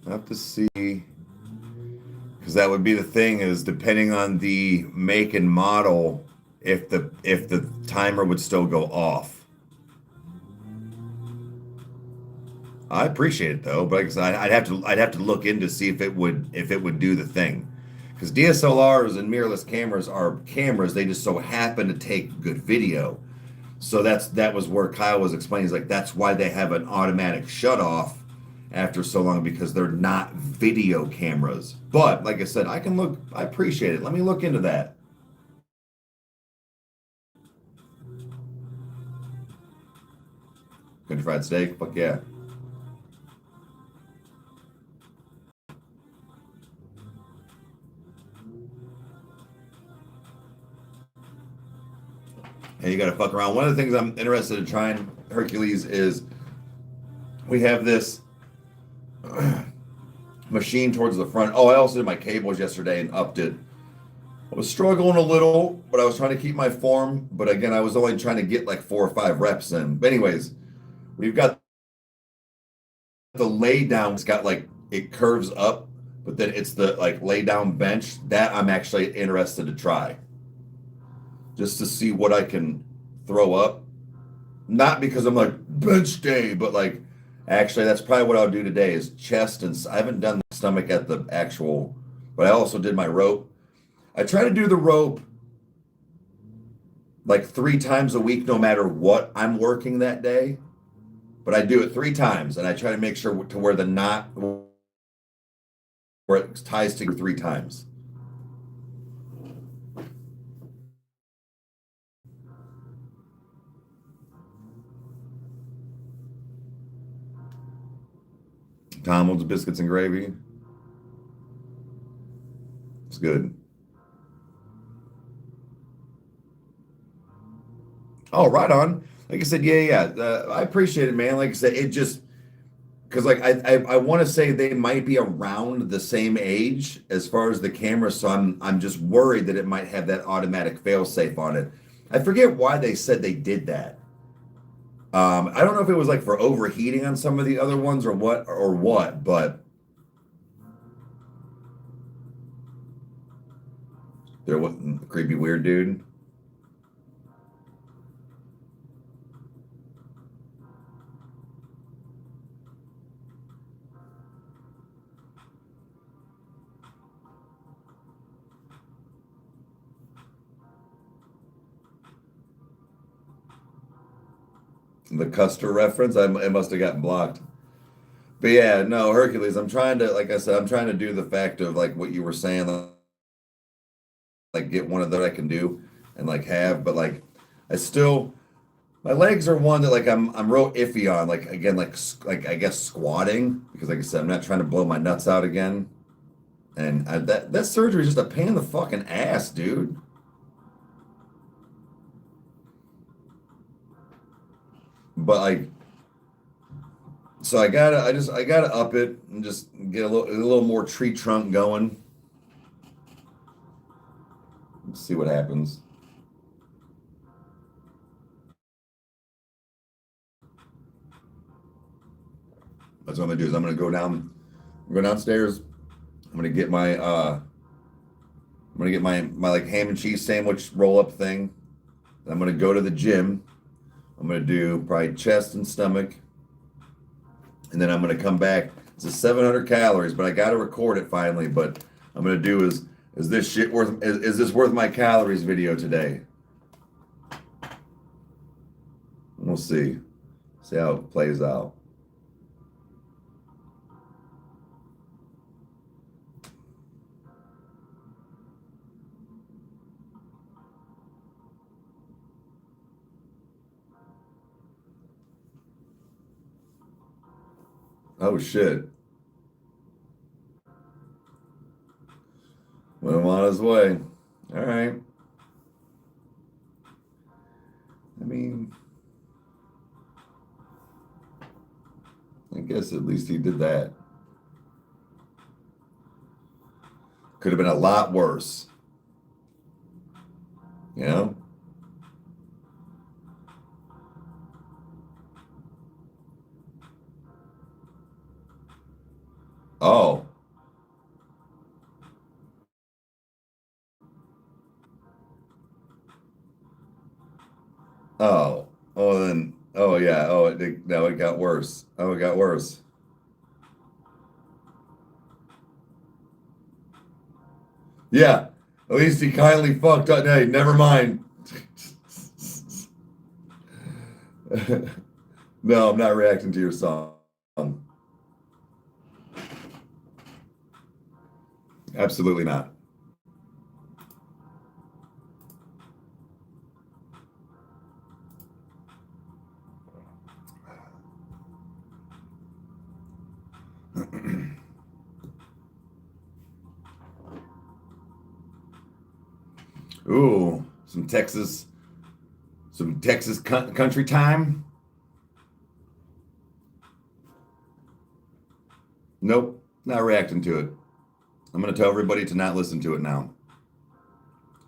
Speaker 1: I have to see. Because that would be the thing is depending on the make and model, if the timer would still go off. I appreciate it though, but like I said, I'd have to look in to see if it would do the thing. Because DSLRs and mirrorless cameras are cameras, they just so happen to take good video. So that was where Kyle was explaining. He's like, that's why they have an automatic shut off after so long, because they're not video cameras. But like I said, I appreciate it. Let me look into that. Country fried steak, fuck yeah. And you got to fuck around. One of the things I'm interested in trying, Hercules, is we have this machine towards the front. Oh, I also did my cables yesterday and upped it. I was struggling a little, but I was trying to keep my form. But again, I was only trying to get like 4 or 5 reps in. But anyways, we've got the lay down. It's got like, it curves up, but then it's the like lay down bench. That I'm actually interested to try. Just to see what I can throw up. Not because I'm like bench day, but like actually that's probably what I'll do today is chest, and I haven't done the stomach at the actual, but I also did my rope. I try to do the rope like 3 times a week no matter what I'm working that day. But I do it 3 times and I try to make sure to where the knot where it ties to 3 times. Tomlin's biscuits and gravy. It's good. Oh, right on. Like I said, yeah. I appreciate it, man. Like I said, it just because like I want to say they might be around the same age as far as the camera, so I'm just worried that it might have that automatic fail safe on it. I forget why they said they did that. I don't know if it was like for overheating on some of the other ones or what, but there wasn't creepy weird dude. The Custer reference, it must have gotten blocked. But yeah, no, Hercules, I'm trying to, like I said, I'm trying to do the fact of like what you were saying, like get one of that I can do and like have, but like I still, my legs are one that like I'm real iffy on. Like again, like I guess squatting, because like I said, I'm not trying to blow my nuts out again. And that surgery is just a pain in the fucking ass, dude. But like, so I gotta up it and just get a little more tree trunk going. Let's see what happens. That's what I'm gonna do is go downstairs. I'm gonna get my like ham and cheese sandwich roll up thing. I'm gonna go to the gym. I'm gonna do probably chest and stomach, and then I'm gonna come back. It's 700 calories, but I gotta record it finally. But I'm gonna do is this shit worth is this worth my calories video today? We'll see. See how it plays out. Oh shit. Well, I'm on his way. All right. I mean, I guess at least he did that. Could have been a lot worse. You know? Oh. Oh, oh, then, oh yeah, oh, no, it got worse. Oh, it got worse. Yeah, at least he kindly fucked up. Hey, never mind. No, I'm not reacting to your song. Absolutely not. Ooh, some Texas country time. Nope, not reacting to it. I'm going to tell everybody to not listen to it now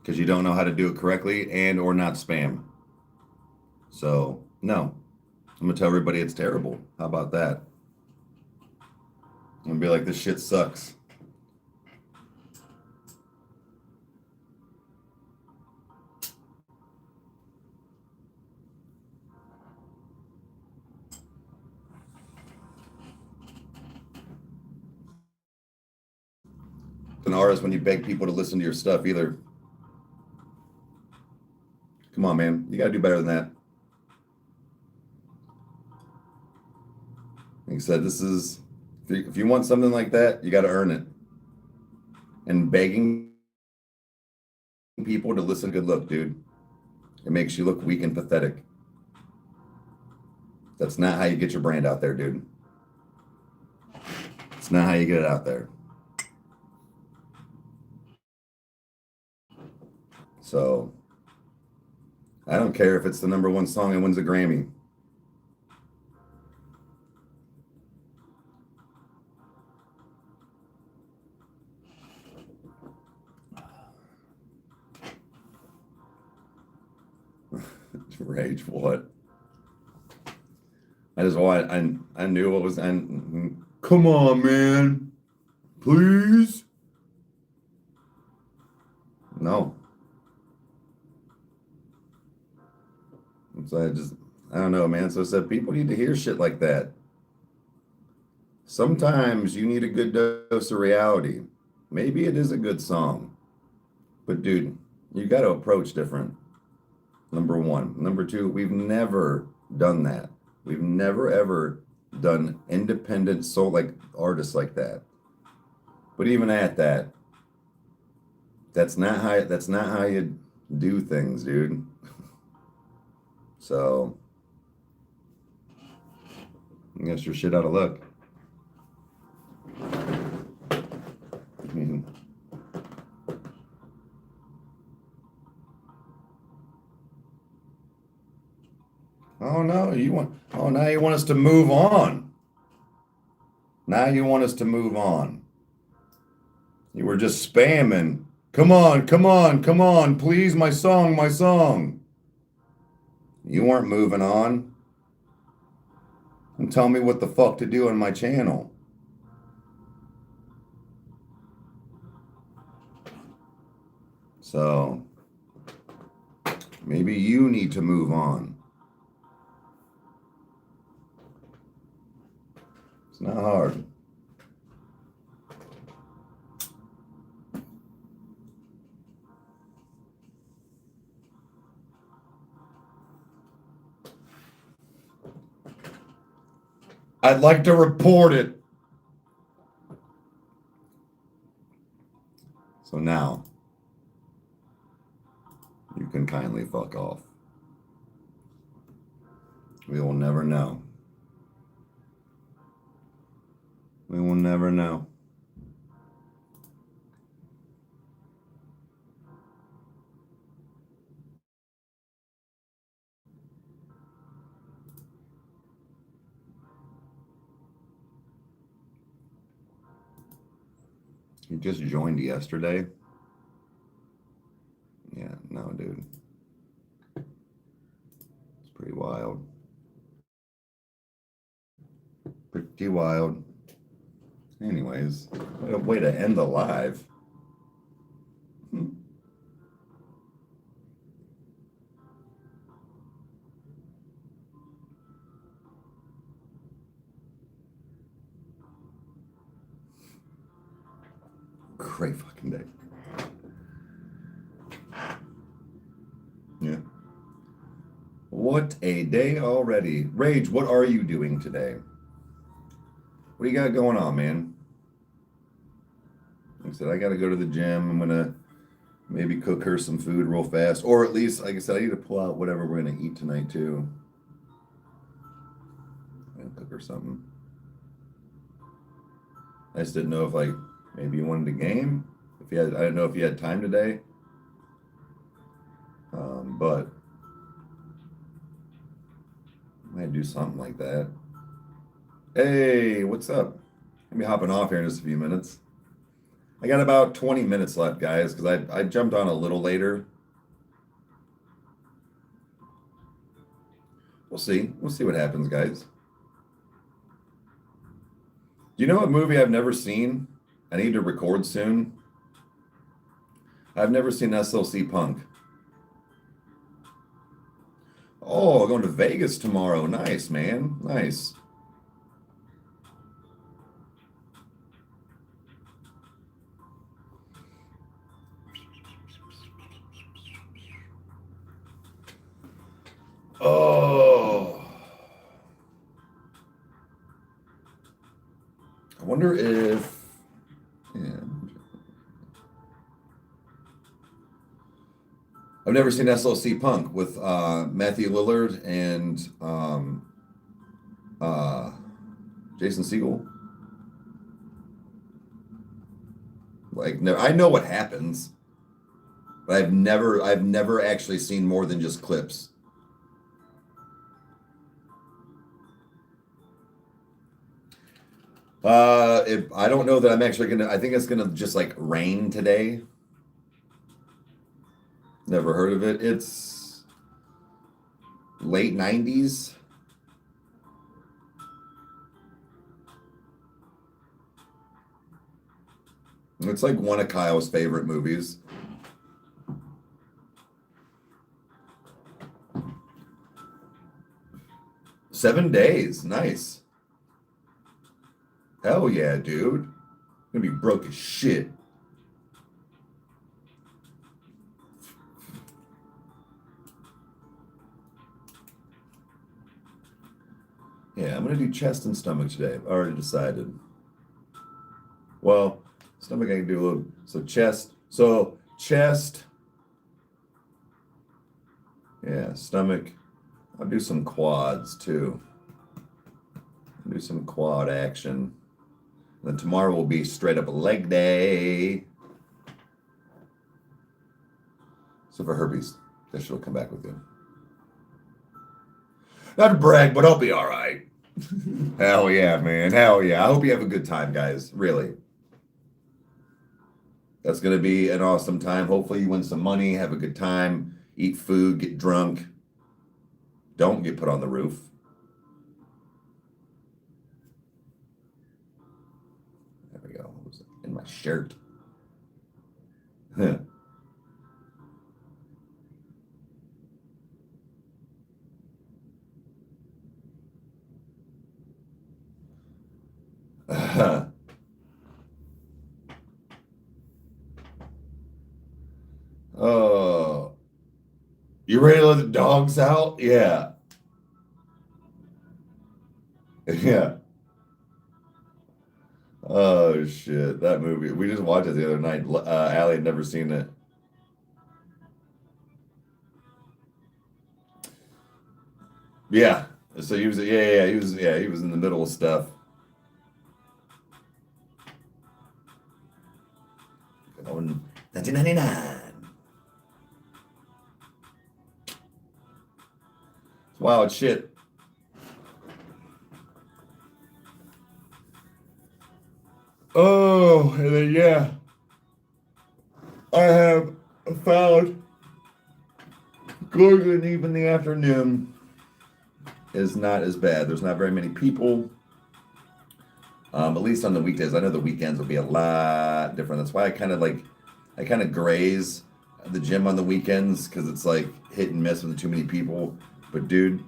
Speaker 1: because you don't know how to do it correctly and or not spam. So, no. I'm going to tell everybody it's terrible. How about that? I'm going to be like, this shit sucks. An artist when you beg people to listen to your stuff either. Come on, man. You got to do better than that. Like I said, this is, if you want something like that, you got to earn it. And begging people to listen, good look, dude. It makes you look weak and pathetic. That's not how you get your brand out there, dude. It's not how you get it out there. So, I don't care if it's the #1 song and wins a Grammy. Rage what? I knew what was and come on, man. Please. No. So I don't know, man. So I said people need to hear shit like that. Sometimes you need a good dose of reality. Maybe it is a good song. But dude, you got to approach different. #1. #2, we've never done that. We've never ever done independent soul like artists like that. But even at that, that's not how you do things, dude. So I guess you're shit out of luck. I mean, oh no, now you want us to move on. Now you want us to move on. You were just spamming. Come on, come on, come on, please, my song, my song. You weren't moving on. And tell me what the fuck to do on my channel. So maybe you need to move on. It's not hard. I'd like to report it. So now you can kindly fuck off. We will never know. We will never know. You just joined yesterday? Yeah, no, dude. It's pretty wild. Pretty wild. Anyways, what a way to end the live. great fucking day. Yeah. What a day already. Rage, what are you doing today? What do you got going on, man? Like I said, I got to go to the gym. I'm going to maybe cook her some food real fast. Or at least, like I said, I need to pull out whatever we're going to eat tonight, too. I'm going to cook her something. I just didn't know if, like, maybe you wanted a game. If you had, I didn't know if you had time today. But I might do something like that. Hey, what's up? Let me hopping off here in just a few minutes. I got about 20 minutes left, guys, because I jumped on a little later. We'll see. We'll see what happens, guys. Do you know what movie I've never seen? I need to record soon. I've never seen SLC Punk. Oh, going to Vegas tomorrow. Nice, man. Nice. Oh. I wonder if... Yeah. I've never seen SLC Punk with Matthew Lillard and Jason Segel. Like, no, I know what happens, but I've never actually seen more than just clips. I don't know that I'm actually gonna. I think it's gonna just like rain today. Never heard of it. It's late 90s. It's like one of Kyle's favorite movies. Seven days. Nice. Hell yeah, dude. Gonna be broke as shit. Yeah, I'm gonna do chest and stomach today. I've already decided. Well, stomach I can do a little. So chest. So chest. Yeah, stomach. I'll do some quads too. I'll do some quad action. And then tomorrow will be straight up leg day. So for herpes, that she'll come back with you. Not to brag, but I'll be all right. Hell yeah, man. Hell yeah. I hope you have a good time, guys. Really. That's going to be an awesome time. Hopefully you win some money, have a good time, eat food, get drunk. Don't get put on the roof. There we go. It was in my shirt. Oh, you ready to let the dogs out? Yeah. Yeah. Oh shit, that movie. We just watched it the other night. Allie had never seen it. Yeah. So he was he was in the middle of stuff. On 1999. It's wild shit. Oh, and then yeah, I have found going even in the afternoon is not as bad. There's not very many people. At least on the weekdays. I know the weekends will be a lot different. That's why I kind of graze the gym on the weekends because it's like hit and miss with too many people. But dude,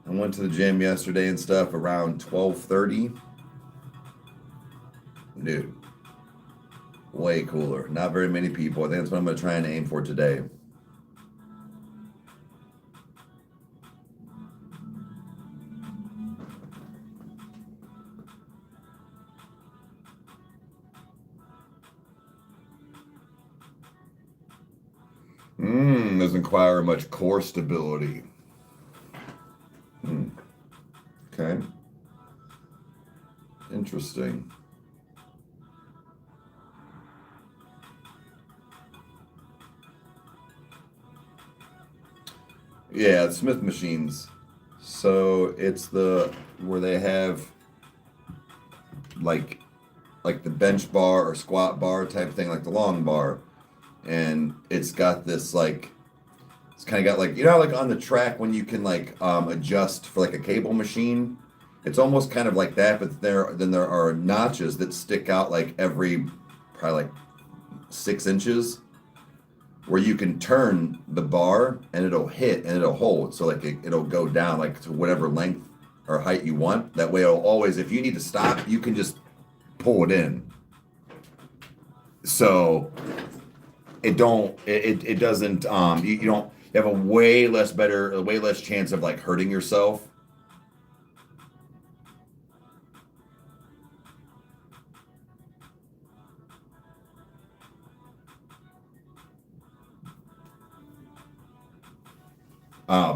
Speaker 1: I went to the gym yesterday and stuff around 12:30. Dude, Way cooler. Not very many people. I think that's what I'm going to try and aim for today. Doesn't require much core stability. Okay. Interesting. Yeah, Smith machines. So it's where they have like the bench bar or squat bar type thing, like the long bar. And it's got this it's kind of got like on the track when you can adjust for like a cable machine. It's almost kind of like that, but there are notches that stick out like every probably like 6 inches, where you can turn the bar and it'll hit and it'll hold. So like it'll go down like to whatever length or height you want. That way it'll always, if you need to stop, you can just pull it in. So it doesn't you have a way less chance of like hurting yourself.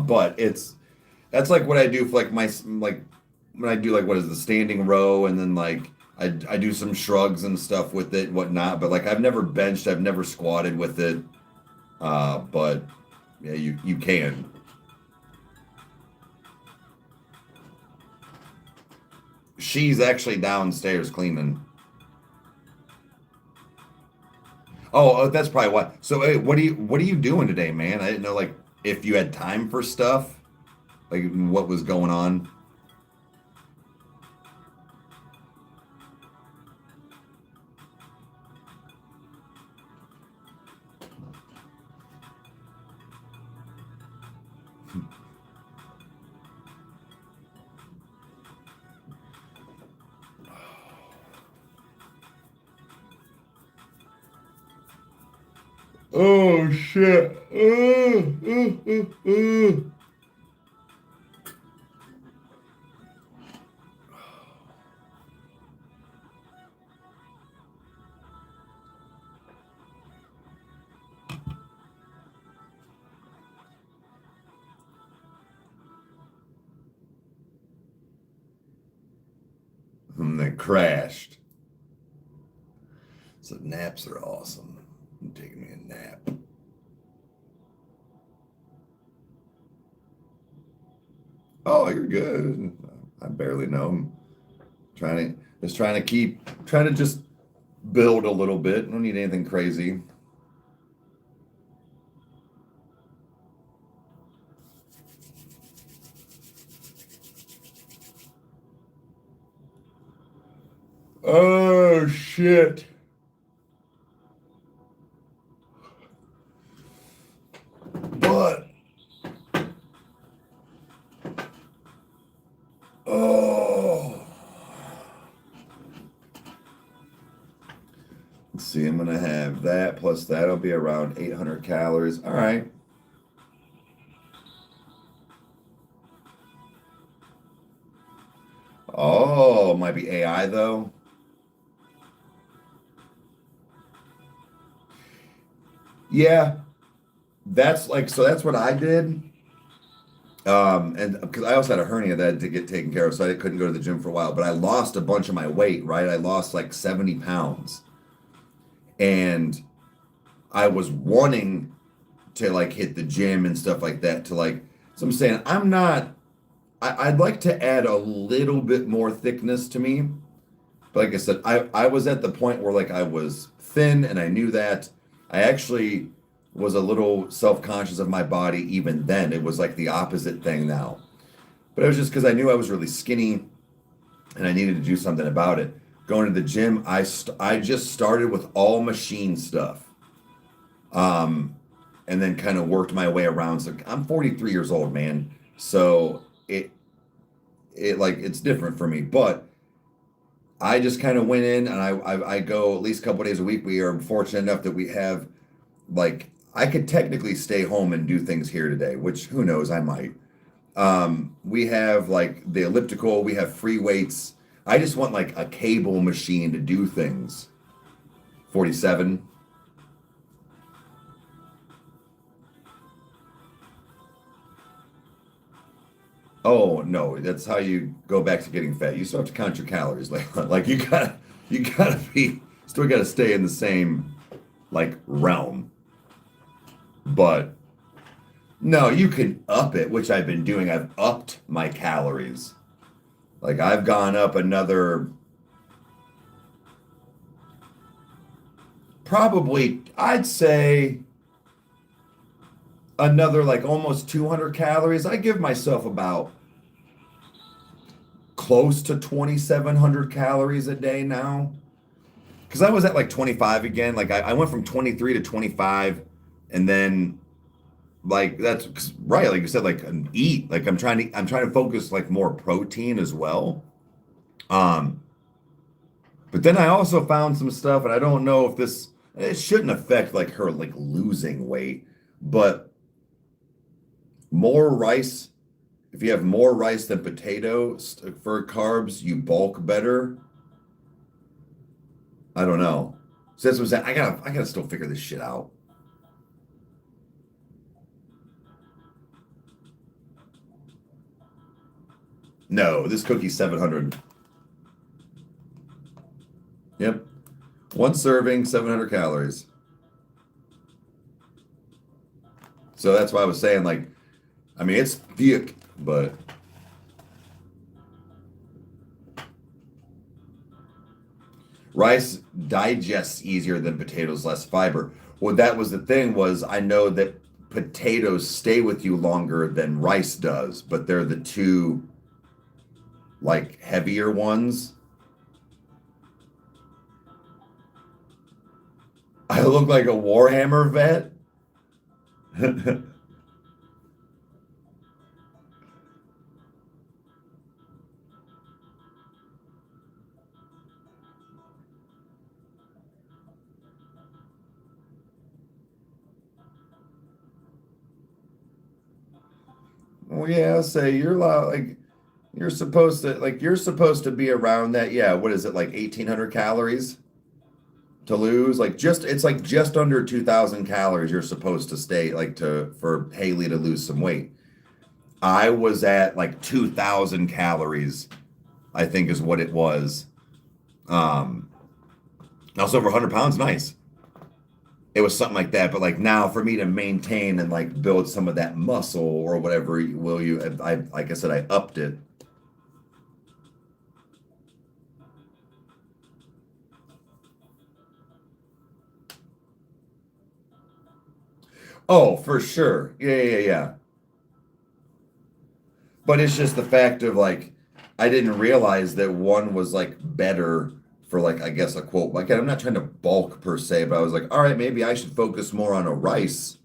Speaker 1: But that's like what I do for like my when I do like what is the standing row, and then like I do some shrugs and stuff with it and whatnot. But like I've never benched, I've never squatted with it. But yeah, you can. She's actually downstairs cleaning. Oh, that's probably why. So, hey, what are you doing today, man? I didn't know like if you had time for stuff, like what was going on. Oh shit. And then crashed. So naps are awesome. I'm taking me a nap. Oh, you're good. I barely know. I'm trying to just build a little bit. I don't need anything crazy. Oh shit. But let's see, I'm gonna have that plus that'll be around 800 calories. All right. Oh, might be AI though. Yeah, that's what I did. And because I also had a hernia that I had to get taken care of, so I couldn't go to the gym for a while. But I lost a bunch of my weight, right? I lost like 70 pounds, and I was wanting to like hit the gym and stuff like that. So I'm saying I'm not. I'd like to add a little bit more thickness to me. But like I said, I was at the point where like I was thin and I knew that. I actually was a little self-conscious of my body even then. It was like the opposite thing now. But it was just because I knew I was really skinny and I needed to do something about it. Going to the gym, I just started with all machine stuff. And then kind of worked my way around. So I'm 43 years old, man. So it's different for me. But I just kind of went in and I go at least a couple days a week. We are fortunate enough that we have like I could technically stay home and do things here today, which who knows, I might. We have like the elliptical, we have free weights. I just want like a cable machine to do things. 47. Oh no, that's how you go back to getting fat. You still have to count your calories. Like you gotta be still gotta stay in the same like realm. But no, you can up it, which I've been doing. I've upped my calories. Like I've gone up another probably I'd say another like almost 200 calories. I give myself about close to 2,700 calories a day now. Because I was at like 25 again. Like I went from 23 to 25, and then like that's 'cause, right. Like you said, like eat. Like I'm trying to focus like more protein as well. Um, but then I also found some stuff, and I don't know if this it shouldn't affect like her like losing weight, but more rice. If you have more rice than potatoes for carbs, you bulk better. I don't know. So that's what I'm saying. I gotta still figure this shit out. No, this cookie's 700. Yep. One serving, 700 calories. So that's why I was saying, like, I mean, it's thick, but rice digests easier than potatoes, less fiber. Well, that was the thing was I know that potatoes stay with you longer than rice does, but they're the two like heavier ones. I look like a Warhammer vet. Well, yeah, say you're like you're supposed to be around that. Yeah, what is it like 1,800 calories to lose? Like just it's like just under 2,000 calories you're supposed to stay like to for Haley to lose some weight. I was at like 2,000 calories, I think is what it was. Um, also over 100 pounds, nice. It was something like that, but like now for me to maintain and like build some of that muscle or whatever, will you? I like I said, I upped it. Oh, for sure. Yeah, yeah, yeah. But it's just the fact of like, I didn't realize that one was like better for like, I guess a quote. Like, I'm not trying to bulk per se, but I was like, all right, maybe I should focus more on a rice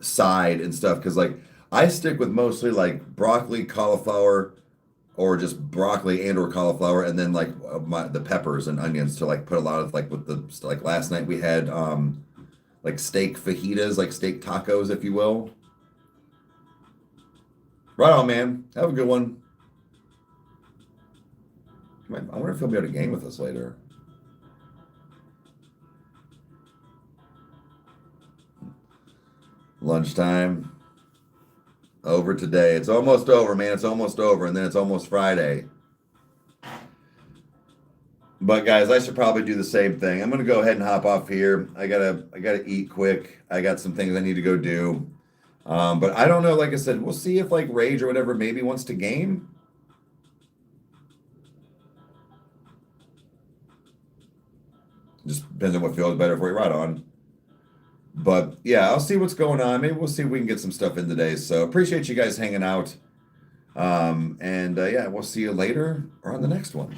Speaker 1: side and stuff. Cause like, I stick with mostly like broccoli, cauliflower, or just broccoli and or cauliflower, and then like the peppers and onions to like put a lot of like with the like last night we had like steak fajitas, like steak tacos, if you will. Right on, man. Have a good one. I wonder if he'll be able to game with us later. Lunchtime. Over today. It's almost over, man. It's almost over, and then it's almost Friday. But guys, I should probably do the same thing. I'm gonna go ahead and hop off here. I gotta eat quick. I got some things I need to go do. But I don't know. Like I said, we'll see if like Rage or whatever maybe wants to game. Just depends on what feels better for you. Right on. But yeah, I'll see what's going on. Maybe we'll see if we can get some stuff in today. So appreciate you guys hanging out. And yeah, we'll see you later or on the next one.